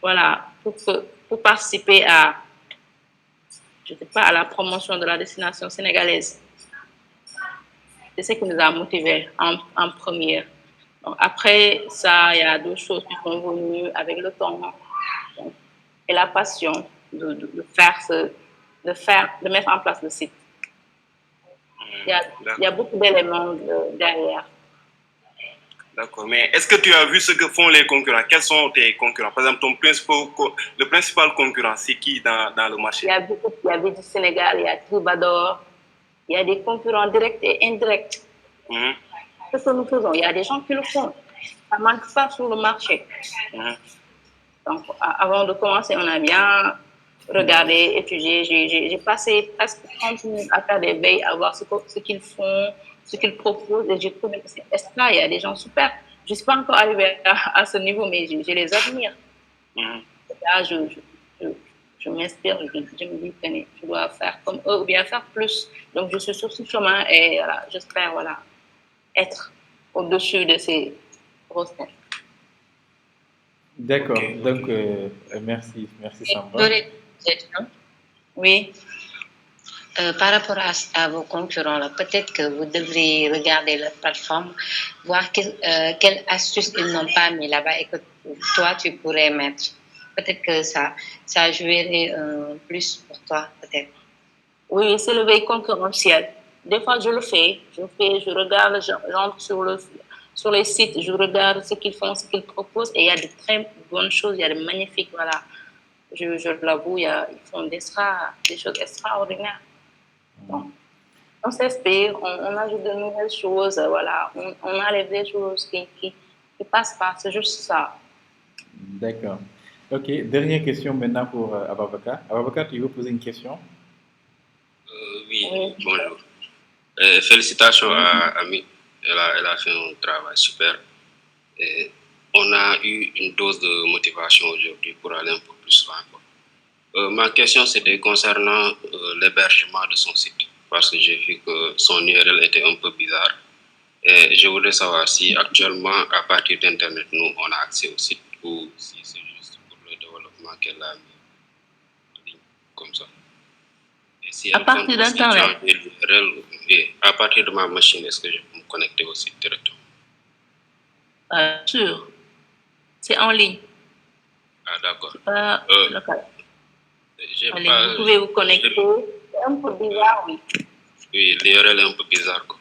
voilà, pour participer à, je sais pas, à la promotion de la destination sénégalaise. C'est ce qui nous a motivés en première. Donc après ça, il y a d'autres choses qui sont venues avec le temps, donc, et la passion de mettre en place le site. Il y a beaucoup d'éléments derrière. D'accord, mais est-ce que tu as vu ce que font les concurrents? Quels sont tes concurrents? Par exemple, le principal concurrent, c'est qui dans le marché? Il y a du Sénégal, il y a Tribador, il y a des concurrents directs et indirects. Ce que nous faisons, il y a des gens qui le font. Ça ne manque pas sur le marché. Donc, avant de commencer, on a bien regardé, étudié. J'ai passé presque 30 minutes à faire des veilles, à voir ce qu'ils font, ce qu'ils proposent. Et j'ai trouvé que c'est extra. Il y a des gens super. Je ne suis pas encore arrivée à ce niveau, mais je les admire. Là, je m'inspire, je me dis que je dois faire comme eux ou bien faire plus. Donc, je suis sur ce chemin et voilà, j'espère être au-dessus de ces grosses têtes. D'accord, donc merci Samba. Oui. Par rapport à vos concurrents, peut-être que vous devriez regarder leur plateforme, voir quelles astuces ils n'ont pas mis là-bas et que toi, tu pourrais mettre. Peut-être que ça jouerait plus pour toi, peut-être. Oui, c'est le veille concurrentiel. Des fois, je le fais. Je regarde, j'entre sur les sites, je regarde ce qu'ils font, ce qu'ils proposent, et il y a de très bonnes choses, il y a de magnifiques, voilà. Je l'avoue, ils font des choses extraordinaires. Donc, on s'inspire, on ajoute de nouvelles choses, voilà. On enlève des choses qui passent pas, c'est juste ça. D'accord. Ok, dernière question maintenant pour Ababakar. Ababakar, tu veux poser une question? Oui, bonjour. Félicitations à Ami. Elle a fait un travail super. Et on a eu une dose de motivation aujourd'hui pour aller un peu plus loin. Ma question, c'était concernant l'hébergement de son site. Parce que j'ai vu que son URL était un peu bizarre. Et je voudrais savoir si actuellement, à partir d'Internet, nous, on a accès au site ou si c'est juste pour le développement qu'elle a mis comme ça. Si à partir d'Internet? À partir de ma machine, est-ce que je peux me connecter au site directement? Sûr. C'est en ligne. Ah, d'accord. Local. Vous pouvez vous connecter. C'est un peu bizarre, oui. Oui, l'URL est un peu bizarre, quoi.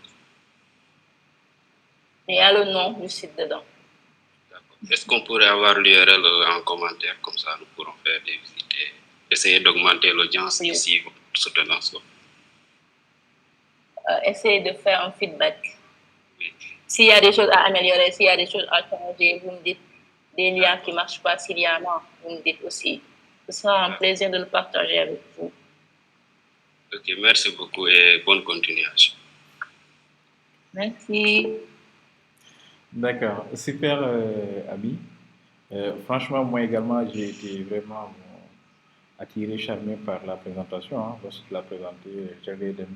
Il y a le nom du site dedans. Est-ce qu'on pourrait avoir l'URL en commentaire, comme ça nous pourrons faire des visites et essayer d'augmenter l'audience ici, votre soutenance? Essayez de faire un feedback. Oui. S'il y a des choses à améliorer, s'il y a des choses à changer, vous me dites. Des liens qui ne marchent pas, s'il y en a, vous me dites aussi. Ce sera un plaisir de le partager avec vous. Ok, merci beaucoup et bonne continuation. Merci. D'accord, super Ami. Franchement, moi également, j'ai été vraiment attiré, charmé par la présentation. Hein. Lorsque tu l'as présentée, j'avais les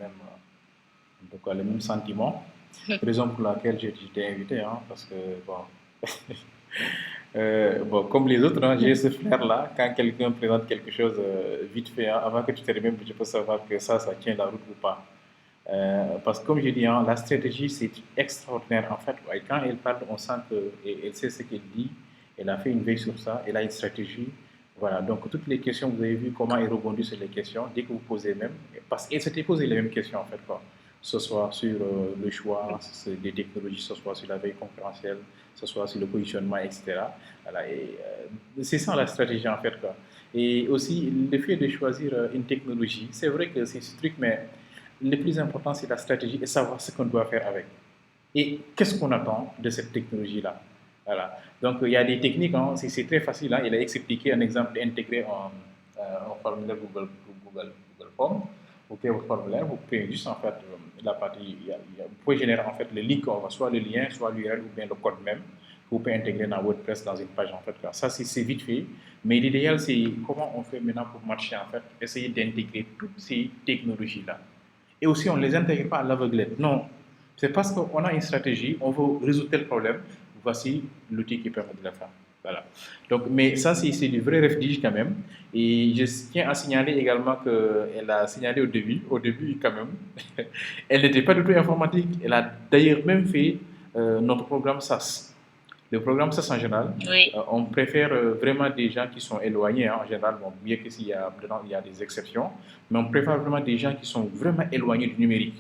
mêmes sentiments. Raison pour laquelle j'ai été invité, hein, parce que, comme les autres, hein, j'ai ce flair-là. Quand quelqu'un présente quelque chose vite fait, hein, avant que tu termines, je peux savoir que ça tient la route ou pas. Parce que comme je dis, hein, la stratégie, c'est extraordinaire. En fait, ouais, quand elle parle, on sent qu'elle sait ce qu'elle dit. Elle a fait une veille sur ça. Elle a une stratégie. Voilà, donc toutes les questions, vous avez vu comment elle rebondit sur les questions, dès que vous posez même. Parce qu'elle s'était posé les mêmes questions, en fait, quoi. Ce soit sur le choix des technologies, ce soit sur la veille concurrentielle, ce soit sur le positionnement, etc. Voilà, c'est ça la stratégie, en fait, quoi. Et aussi, le fait de choisir une technologie, c'est vrai que c'est ce truc, mais le plus important, c'est la stratégie et savoir ce qu'on doit faire avec. Et qu'est-ce qu'on attend de cette technologie-là? Voilà. Donc, il y a des techniques, hein, c'est très facile. Hein. Il a expliqué un exemple intégré en formulaire Google Form. Vous créez votre formulaire, vous pouvez juste en fait la partie, vous pouvez générer en fait le link, soit le lien, soit l'URL ou bien le code même que vous pouvez intégrer dans WordPress dans une page en fait. Ça c'est vite fait, mais l'idéal c'est comment on fait maintenant pour matcher en fait, essayer d'intégrer toutes ces technologies là. Et aussi on ne les intègre pas à l'aveuglette, non, c'est parce qu'on a une stratégie, on veut résoudre tel problème, voici l'outil qui permet de le faire. Voilà. Donc, mais ça, c'est du vrai refuge quand même. Et je tiens à signaler également qu'elle a signalé au début quand même, elle n'était pas du tout informatique. Elle a d'ailleurs même fait notre programme SAS. Le programme SAS en général, Oui. On préfère vraiment des gens qui sont éloignés, hein, en général, bon, bien que s'il y a, dedans, il y a des exceptions, mais on préfère vraiment des gens qui sont vraiment éloignés du numérique.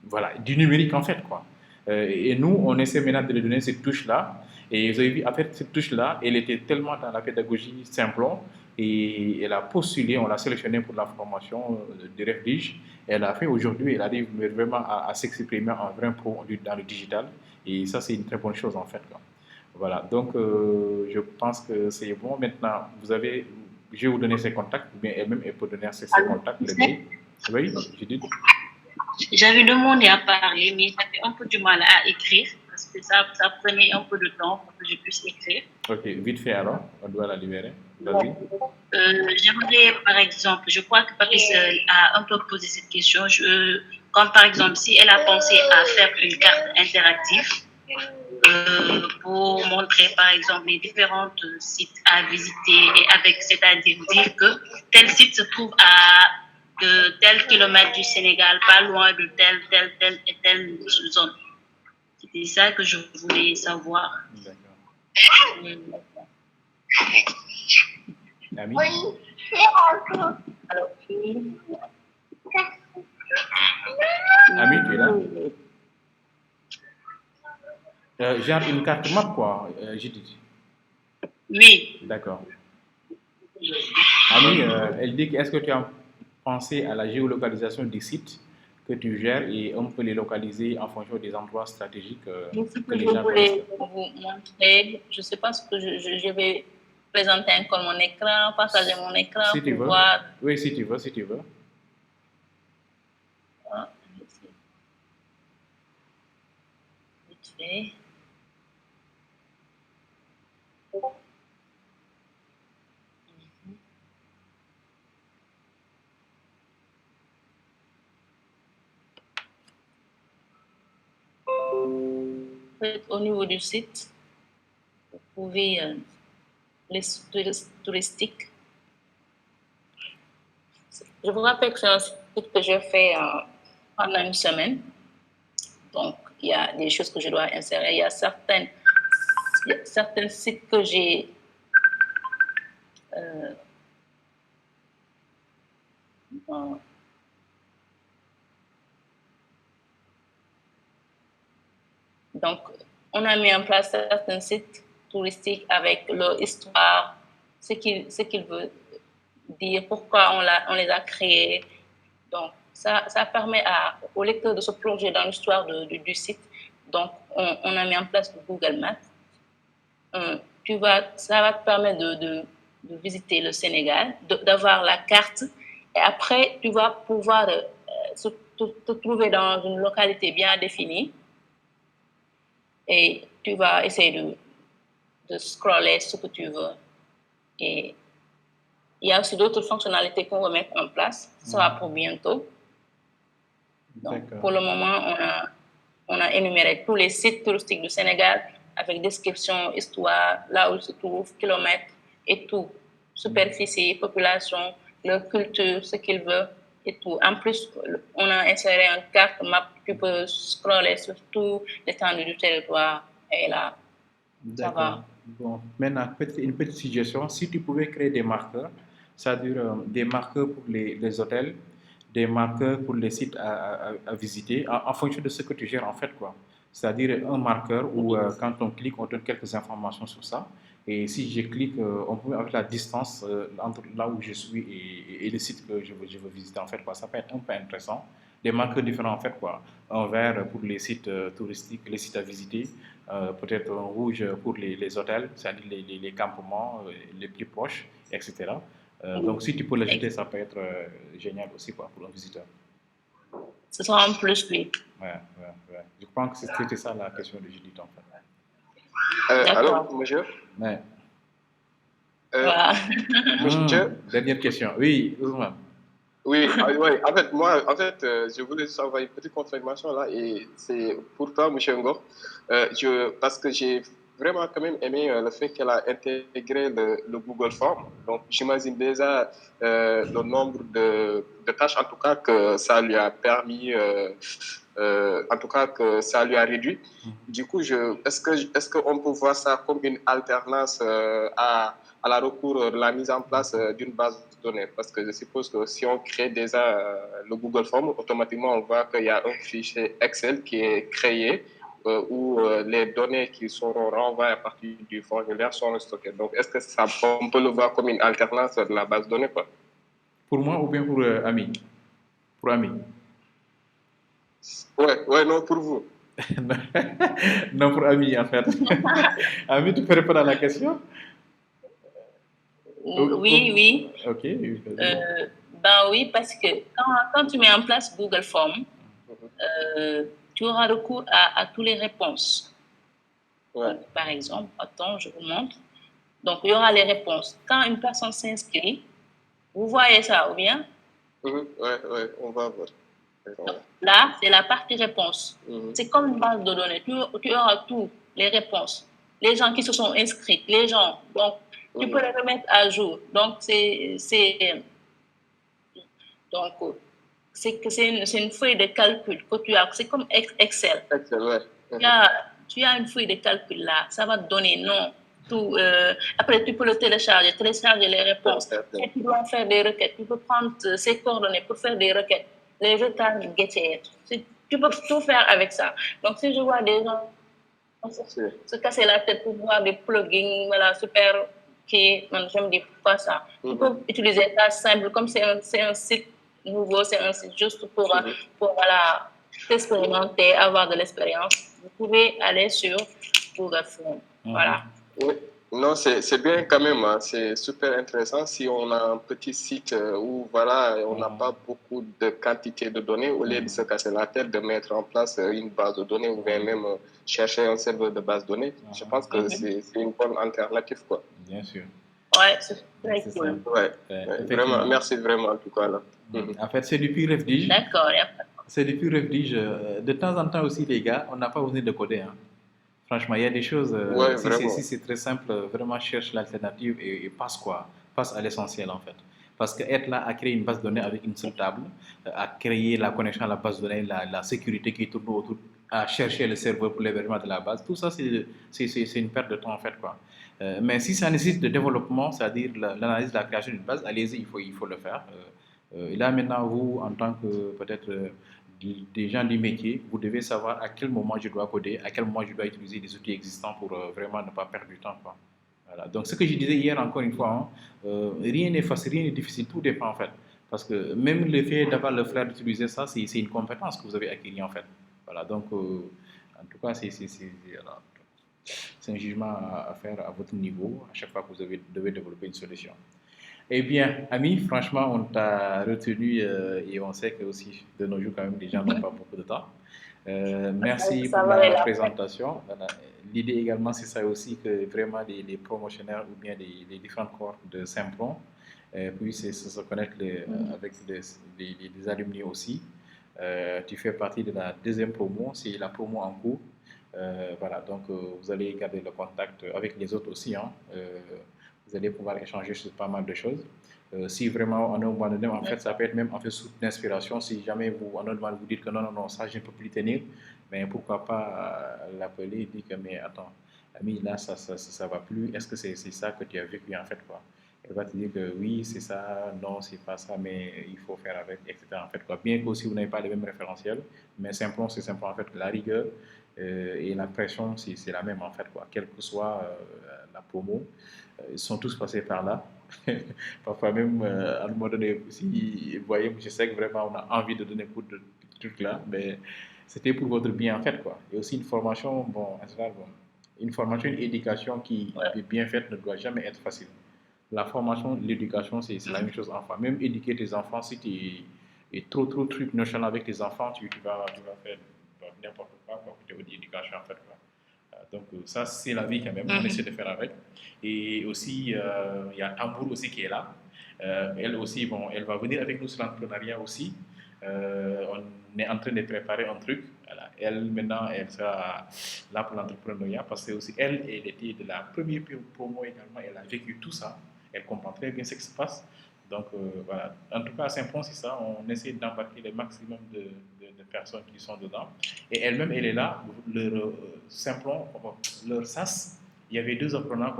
Voilà, du numérique en fait, quoi. Et nous, on essaie maintenant de lui donner cette touche-là. Et vous avez vu, en fait, cette touche-là, elle était tellement dans la pédagogie Simplon, et elle a postulé, on l'a sélectionnée pour la formation de Refdige. Elle a fait aujourd'hui, elle arrive vraiment à s'exprimer en vrai pro dans le digital. Et ça, c'est une très bonne chose, en fait, quoi. Voilà, donc je pense que c'est bon. Maintenant, je vais vous donner ses contacts, ou bien elle-même, elle peut donner ses contacts. Oui, je dis. J'avais demandé à parler, mais j'avais un peu du mal à écrire, parce que ça prenait un peu de temps pour que je puisse écrire. Ok, vite fait alors, on doit la libérer. Bon, j'aimerais, par exemple, je crois que Patrice a un peu posé cette question, comme par exemple, si elle a pensé à faire une carte interactive pour montrer, par exemple, les différents sites à visiter, et c'est-à-dire dire que tel site se trouve à de tel kilomètre du Sénégal, pas loin de telle zone. C'était ça que je voulais savoir. D'accord. Ami? Ami, tu es là? Genre une carte map, quoi, j'ai dit. Oui. D'accord. Ami, elle dit est-ce que tu as pensé à la géolocalisation des sites que tu gères et on peut les localiser en fonction des endroits stratégiques que les gens je voulais vous montrer, je ne sais pas ce que je vais présenter encore mon écran, partager mon écran si tu pour veux. voir. Oui, si tu veux. Ah, vite fait. Au niveau du site, vous pouvez les touristiques. Je vous rappelle que c'est un site que je fais pendant une semaine. Donc, il y a des choses que je dois insérer. Il y a certains sites que j'ai donc, on a mis en place certains sites touristiques avec leur histoire, ce qu'ils veulent dire, pourquoi on les a créés. Donc, ça permet au lecteur de se plonger dans l'histoire du site. Donc, on a mis en place le Google Maps. Ça va te permettre de visiter le Sénégal, d'avoir la carte. Et après, tu vas pouvoir te trouver dans une localité bien définie. Et tu vas essayer de scroller ce que tu veux. Et il y a aussi d'autres fonctionnalités qu'on va mettre en place. Ça sera pour bientôt. Donc, pour le moment, on a énuméré tous les sites touristiques du Sénégal avec description, histoire, là où ils se trouvent, kilomètres et tout. Superficie, population, leur culture, ce qu'ils veulent et tout. En plus, on a inséré une carte map. Tu peux scroller sur tout l'étendue du territoire et là, ça va. Bon, maintenant, une petite suggestion. Si tu pouvais créer des marqueurs, c'est-à-dire des marqueurs pour les hôtels, des marqueurs pour les sites à visiter, en fonction de ce que tu gères en fait, quoi. C'est-à-dire un marqueur où quand on clique, on donne quelques informations sur ça. Et si je clique, on peut avec la distance entre là où je suis et le site que je veux visiter en fait, quoi. Ça peut être un peu intéressant. Des marqueurs différents en fait, quoi. Un vert pour les sites touristiques, les sites à visiter, peut-être un rouge pour les hôtels, c'est-à-dire les campements les plus proches, etc. Donc si tu peux l'ajouter, ça peut être génial aussi, quoi, pour un visiteur. ce sera un plus, oui. Ouais. Je pense que c'était ça la question de Judith, en fait. Alors, monsieur? Ouais. Voilà. Monsieur? Dernière question. Oui, Ousmane. Oui, en fait, je voulais juste avoir une petite confirmation là, et c'est pour toi, M. Ngo, parce que j'ai vraiment quand même aimé le fait qu'elle a intégré le Google Form. Donc, j'imagine déjà le nombre de tâches, en tout cas, que ça lui a permis, en tout cas, que ça lui a réduit. Du coup, est-ce qu'on peut voir ça comme une alternance à la recours de la mise en place d'une base de données? Parce que je suppose que si on crée déjà le Google Form, automatiquement on voit qu'il y a un fichier Excel qui est créé où les données qui seront renvoyées à partir du formulaire sont stockées. Donc est-ce que on peut le voir comme une alternance de la base de données, quoi? Pour moi ou bien pour Ami? Pour Ami? Ouais, non, pour vous. Non, pour Ami, en fait. Ami, tu peux répondre à la question? Oui. Ok. Oui, parce que quand tu mets en place Google Form, tu auras recours à toutes les réponses. Ouais. Donc, par exemple, attends, je vous montre. Donc, il y aura les réponses. Quand une personne s'inscrit, vous voyez ça ou bien? Ouais, on va voir. Donc, là, c'est la partie réponse. C'est comme une base de données. Tu auras toutes les réponses. Les gens qui se sont inscrits, les gens. Donc, tu peux les remettre à jour. Donc, c'est une feuille de calcul que tu as. C'est comme Excel. Excel, ouais. Tu as une feuille de calcul là. Ça va te donner tout. Après, tu peux le télécharger les réponses. Et tu dois faire des requêtes. Tu peux prendre ces coordonnées pour faire des requêtes. Les résultats Getty. Tu peux tout faire avec ça. Donc, si je vois des gens se casser la tête pour voir des plugins, voilà, super, je me dis pourquoi ça. Tu peux utiliser ça simple, comme c'est un site nouveau, c'est un site juste pour voilà, expérimenter, avoir de l'expérience. Vous pouvez aller sur Google Form. Voilà. Oui. Non, c'est bien quand même, hein. C'est super intéressant si on a un petit site où voilà, on n'a pas beaucoup de quantité de données, au lieu de se casser la tête, de mettre en place une base de données ou bien même chercher un serveur de base de données. Je pense que c'est une bonne alternative, quoi. Bien sûr. Ouais, c'est très cool. Ouais, vraiment, merci vraiment en tout cas là. En fait, c'est depuis Refdige. D'accord. C'est depuis Refdige. De temps en temps aussi, les gars, on n'a pas besoin de coder, hein. Franchement, il y a des choses, si c'est très simple, vraiment cherche l'alternative et passe à l'essentiel en fait. Parce qu'être là à créer une base de données avec une seule table, à créer la connexion à la base de données, la sécurité qui tourne autour, à chercher le serveur pour l'hébergement de la base, tout ça c'est une perte de temps en fait, quoi. Mais si ça nécessite de développement, c'est-à-dire l'analyse de la création d'une base, allez-y, il faut le faire. Et là maintenant, vous, en tant que peut-être des gens du métier, vous devez savoir à quel moment je dois coder, à quel moment je dois utiliser des outils existants pour vraiment ne pas perdre du temps, quoi. Voilà. Donc ce que je disais hier encore une fois, rien n'est facile, rien n'est difficile, tout dépend en fait. Parce que même le fait d'avoir le flair d'utiliser ça, c'est une compétence que vous avez acquis en fait. Voilà, donc en tout cas c'est un jugement à faire à votre niveau à chaque fois que vous devez développer une solution. Eh bien, Ami, franchement, on t'a retenu et on sait que aussi de nos jours, quand même, les gens n'ont pas beaucoup de temps. Merci pour la présentation. Voilà. L'idée également, c'est ça aussi, que vraiment les promotionnaires ou bien les différentes cohortes de Simplon puissent se connaître avec des alumni aussi. Tu fais partie de la deuxième promo, c'est la promo en cours. Voilà, donc vous allez garder le contact avec les autres aussi, hein. Vous allez pouvoir échanger sur pas mal de choses. Si vraiment, en un moment donné, en fait, ça peut être même en fait source d'inspiration. Si jamais en un moment vous dites que non, ça, je ne peux plus tenir, mais pourquoi pas l'appeler et dire que, mais attends, Ami, là, ça va plus. Est-ce que c'est ça que tu as vécu, en fait, quoi? Elle va te dire que oui, c'est ça, non, c'est pas ça, mais il faut faire avec, etc. En fait, quoi. Bien que aussi vous n'avez pas les mêmes référentiels, mais simplement, c'est simplement, en fait, la rigueur et la pression, c'est la même, en fait, quoi. Quelle que soit la promo. Ils sont tous passés par là. Parfois même, à un moment donné, si vous voyez, je sais que vraiment on a envie de donner coup de truc là, mais c'était pour votre bien en fait, quoi. Et aussi une formation, une formation, une éducation qui est bien faite ne doit jamais être facile. La formation, l'éducation, c'est la même chose, enfin. Même éduquer tes enfants, si tu et trop de trucs nonchalants avec tes enfants, tu vas faire n'importe quoi côté éducation en fait. Quoi. Donc ça, c'est la vie quand même, on essaie de faire avec. Et aussi, il y a Tambour aussi qui est là. Elle aussi, bon, elle va venir avec nous sur l'entrepreneuriat aussi. On est en train de préparer un truc. Voilà. Elle, maintenant, elle sera là pour l'entrepreneuriat parce que aussi, elle était de la première promo également. Elle a vécu tout ça. Elle comprend très bien ce qui se passe. Donc, voilà. En tout cas, à Saint-Pons, c'est ça. On essaie d'embarquer le maximum de personnes qui sont dedans. Et elle-même, elle est là. Leur leur SAS, il y avait 2 apprenants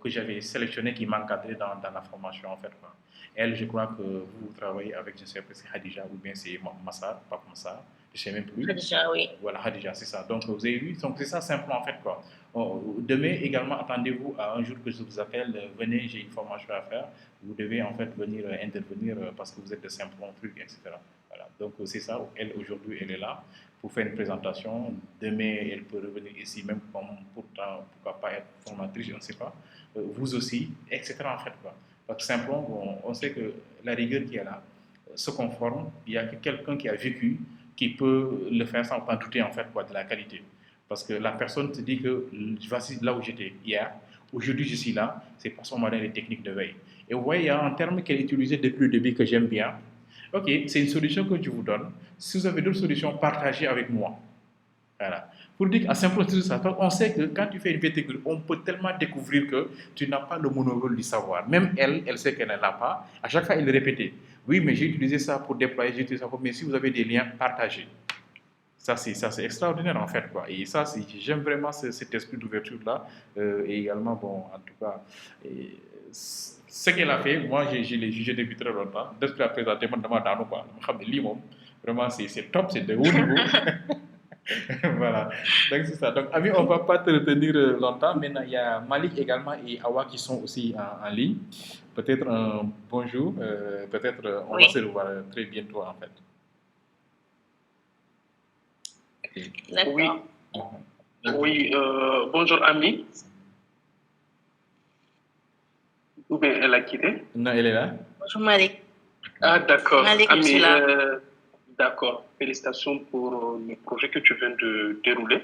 que j'avais sélectionnés qui m'encadraient dans la formation, en fait. Quoi. Elle, je crois que vous travaillez avec, je ne sais pas si c'est Hadija ou bien c'est Massa, pas Massa, je ne sais même plus. Hadija, oui. Voilà, Hadija, c'est ça. Donc, vous avez vu, donc c'est ça simplement, en fait, quoi. Demain, également, attendez-vous à un jour que je vous appelle, venez, j'ai une formation à faire. Vous devez, en fait, venir intervenir parce que vous êtes de Saint-Pons, truc, etc. Voilà. Donc, c'est ça. Elle, aujourd'hui, elle est là pour faire une présentation. Demain, elle peut revenir ici, même comme pourtant, pourquoi pas être formatrice, je ne sais pas. Vous aussi, etc. en fait, quoi. Parce que simplement, on sait que la rigueur qui est là se conforme. Il y a quelqu'un qui a vécu qui peut le faire sans pas douter, en fait, quoi, de la qualité. Parce que la personne te dit que voici là où j'étais hier, aujourd'hui je suis là, c'est parce qu'on m'a donné les techniques de veille. Et vous voyez, il y a un terme qu'elle utilisait depuis le début que j'aime bien. Ok, c'est une solution que je vous donne. Si vous avez d'autres solutions, partagez avec moi. Voilà. Pour dire qu'à Saint-Pons, on sait que quand tu fais une viticulture, on peut tellement découvrir que tu n'as pas le monopole du savoir. Même elle sait qu'elle ne l'a pas. À chaque fois, elle le répétait. Oui, mais j'ai utilisé ça pour déployer, j'ai utilisé ça pour... Mais si vous avez des liens, partagez. Ça, c'est extraordinaire, en fait. Quoi. Et ça, j'aime vraiment cet esprit d'ouverture-là. Et également, bon, en tout cas... ce qu'elle a fait, moi, je l'ai jugé depuis très longtemps. Dès qu'elle a présenté, je me demande quoi. Vraiment, c'est top, c'est de haut niveau. Voilà. Donc, c'est ça. Donc, Ami, on ne va pas te retenir longtemps. Maintenant, il y a Malik également et Awa qui sont aussi en ligne. Peut-être un bonjour. Peut-être on va se revoir très bientôt, en fait. D'accord. Oui, bonjour, Ami. Ou bien elle a quitté? Non, elle est là. Bonjour Malik. Ah, d'accord. Malik, je suis là. D'accord. Félicitations pour le projet que tu viens de dérouler.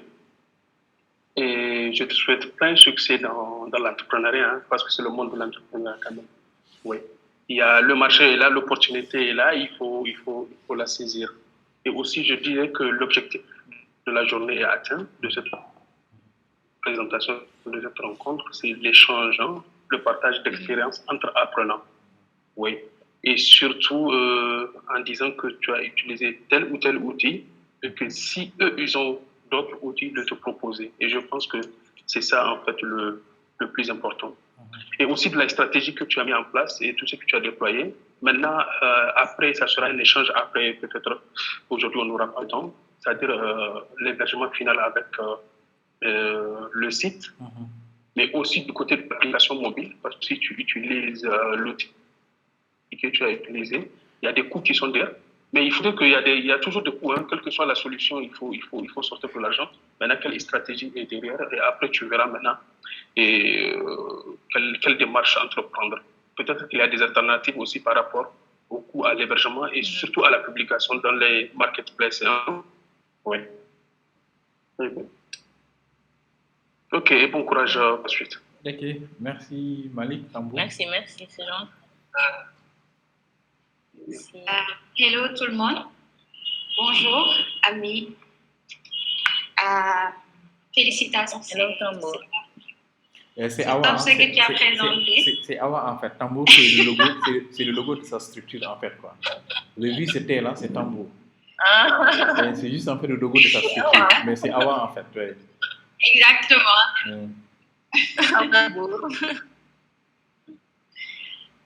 Et je te souhaite plein de succès dans l'entrepreneuriat, hein, parce que c'est le monde de l'entrepreneuriat quand même. Oui. Le marché est là, l'opportunité est là, il faut la saisir. Et aussi, je dirais que l'objectif de la journée est atteint de cette présentation, de cette rencontre, c'est l'échange, hein, le partage d'expériences entre apprenants. Oui. Et surtout en disant que tu as utilisé tel ou tel outil et que si eux, ils ont d'autres outils de te proposer. Et je pense que c'est ça, en fait, le plus important. Et aussi de la stratégie que tu as mis en place et tout ce que tu as déployé. Maintenant, après, ça sera un échange après, peut-être, aujourd'hui, on n'aura pas le temps, c'est-à-dire l'hébergement final avec le site, mais aussi du côté de l'application mobile, parce que si tu utilises l'outil que tu as utilisé, il y a des coûts qui sont derrière. Mais il faudrait qu'il y a toujours des coûts, hein, quelle que soit la solution, il faut sortir pour l'argent. Maintenant, quelle stratégie est derrière? Et après, tu verras maintenant quelle démarche entreprendre. Peut-être qu'il y a des alternatives aussi par rapport au coût à l'hébergement et surtout à la publication dans les marketplaces. Hein. Oui. Ok, et bon courage pour la suite. Ok, merci Malik. Tambour. Merci, c'est gentil. Hello tout le monde. Bonjour, Ami. Félicitations. Hello, Tambour. C'est Awa. C'est que tu as présenté. C'est Awa en fait. Tambour, c'est le logo de sa structure en fait. Quoi. Le V, c'était là, c'est Tambour. Ah. C'est juste en fait le logo de sa structure. Mais c'est Awa en fait. Ouais. Exactement.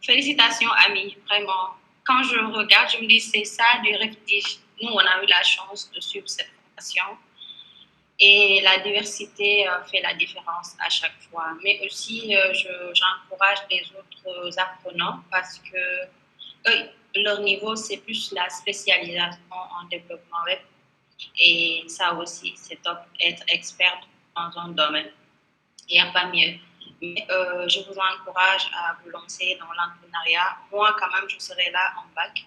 Félicitations, Ami. Vraiment. Quand je regarde, je me dis c'est ça du refuge. Nous, on a eu la chance de suivre cette formation. Et la diversité fait la différence à chaque fois. Mais aussi, j'encourage les autres apprenants parce que leur niveau, c'est plus la spécialisation en développement web. Et ça aussi, c'est top, être expert dans un domaine. Il n'y a pas mieux. Mais je vous encourage à vous lancer dans l'entrepreneuriat. Moi, quand même, je serai là en bac.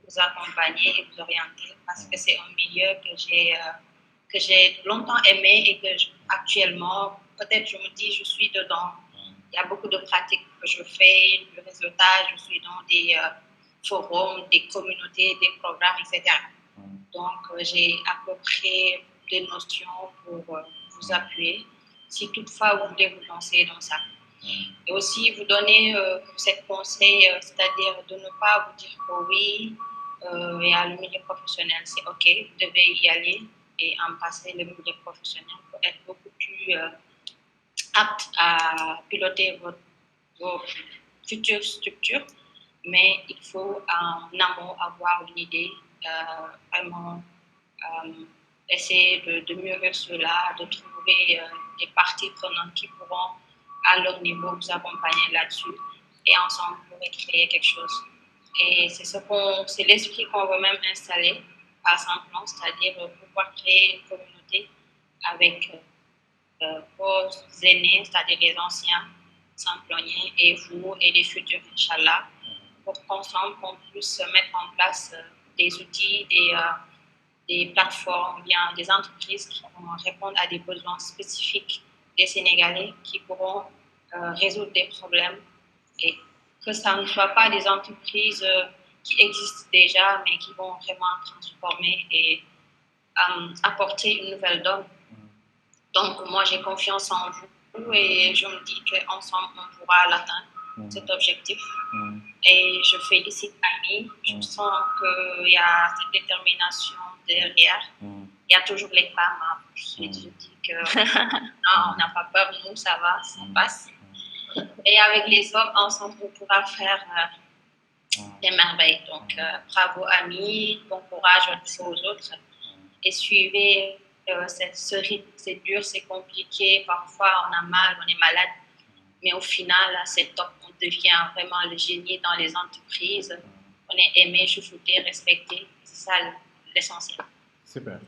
vous accompagner et vous orienter parce que c'est un milieu que j'ai longtemps aimé et que actuellement, peut-être je me dis, je suis dedans. Il y a beaucoup de pratiques que je fais, le réseautage, je suis dans des forums, des communautés, des programmes, etc. Donc, j'ai à peu près des notions pour vous appuyer si toutefois vous voulez vous lancer dans ça. Et aussi vous donner cette conseil, c'est-à-dire de ne pas vous dire que oui, il y a le milieu professionnel, c'est OK, vous devez y aller et en passer le milieu professionnel pour être beaucoup plus apte à piloter vos futures structures. Mais il faut en amont avoir une idée, vraiment essayer de mûrir cela, de trouver des parties prenantes qui pourront à leur niveau vous accompagner là-dessus et ensemble pour créer quelque chose. Et c'est l'esprit qu'on veut même installer à Saint-Plan, c'est-à-dire pouvoir créer une communauté avec vos aînés, c'est-à-dire les anciens Saint-Ploniens et vous et les futurs, Inch'Allah, pour qu'ensemble on puisse mettre en place des outils, des plateformes, bien des entreprises qui vont répondre à des besoins spécifiques des Sénégalais qui pourront résoudre des problèmes et que ça ne soit pas des entreprises qui existent déjà mais qui vont vraiment transformer et apporter une nouvelle donne. Donc moi j'ai confiance en vous et je me dis qu'ensemble on pourra l'atteindre, cet objectif. Et je félicite Ami, je sens qu'il y a cette détermination derrière. Il y a toujours les femmes, hein. Je dis que non, on n'a pas peur, nous, ça va, ça passe. Et avec les hommes, ensemble, on pourra faire des merveilles. Donc, bravo, Ami, bon courage aux autres. Et suivez ce rythme, c'est dur, c'est compliqué, parfois on a mal, on est malade. Mais au final, c'est top, on devient vraiment le génie dans les entreprises. On est aimé, chouchouté, respecté. C'est ça l'essentiel. Super.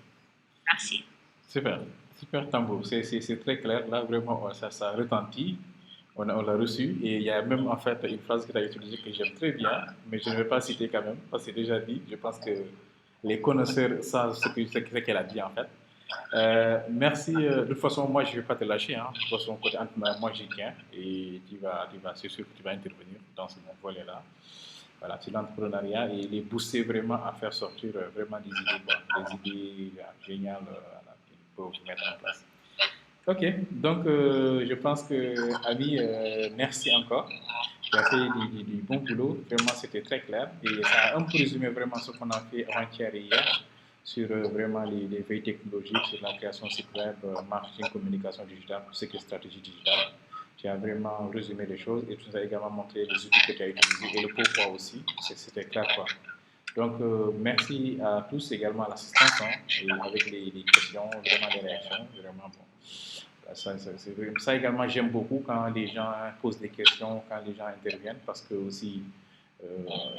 Merci. Super. Super, Tambo. C'est très clair. Là, vraiment, ça retentit. On l'a reçu. Et il y a même, en fait, une phrase que tu as utilisée que j'aime très bien, mais je ne vais pas citer quand même, parce que c'est déjà dit. Je pense que les connaisseurs savent ce qu'elle a dit, en fait. Merci. De toute façon, moi, je ne vais pas te lâcher. Hein. De toute façon, côté moi, j'y tiens. Et c'est sûr que tu vas intervenir dans ce volet-là. Voilà, sur l'entrepreneuriat et les booster vraiment à faire sortir vraiment des idées géniales pour mettre en place. Ok, donc je pense que, Ami, merci encore. Tu as fait du bon boulot. Vraiment, c'était très clair. Et ça a un peu résumé vraiment ce qu'on a fait avant-hier et hier sur vraiment les veilles technologiques, sur la création de site web, marketing, communication digitale, tout ce qui est stratégie digitale. Tu as vraiment résumé les choses et tu nous as également montré les outils que tu as utilisés et le pourquoi aussi. C'était clair, quoi. Donc, merci à tous, également à l'assistance, hein, et avec les questions, vraiment les réactions, vraiment bon. Ça également, j'aime beaucoup quand les gens posent des questions, quand les gens interviennent, parce que aussi,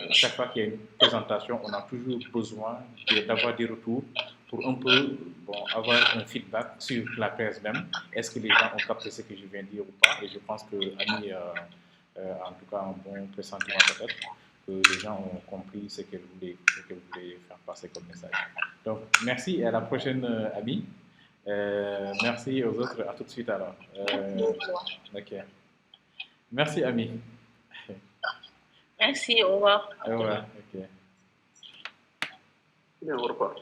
chaque fois qu'il y a une présentation, on a toujours besoin d'avoir des retours pour un peu avoir un feedback sur la presse même. Est-ce que les gens ont capté ce que je viens de dire ou pas? Et je pense que Ami, en tout cas, un bon pressentiment peut-être, que les gens ont compris ce qu'elle voulait faire passer comme message. Donc, merci et à la prochaine, Ami. Merci aux autres. À tout de suite alors. Ok. Merci, Ami. Merci, au revoir. Au revoir. Ok. Bien, au revoir.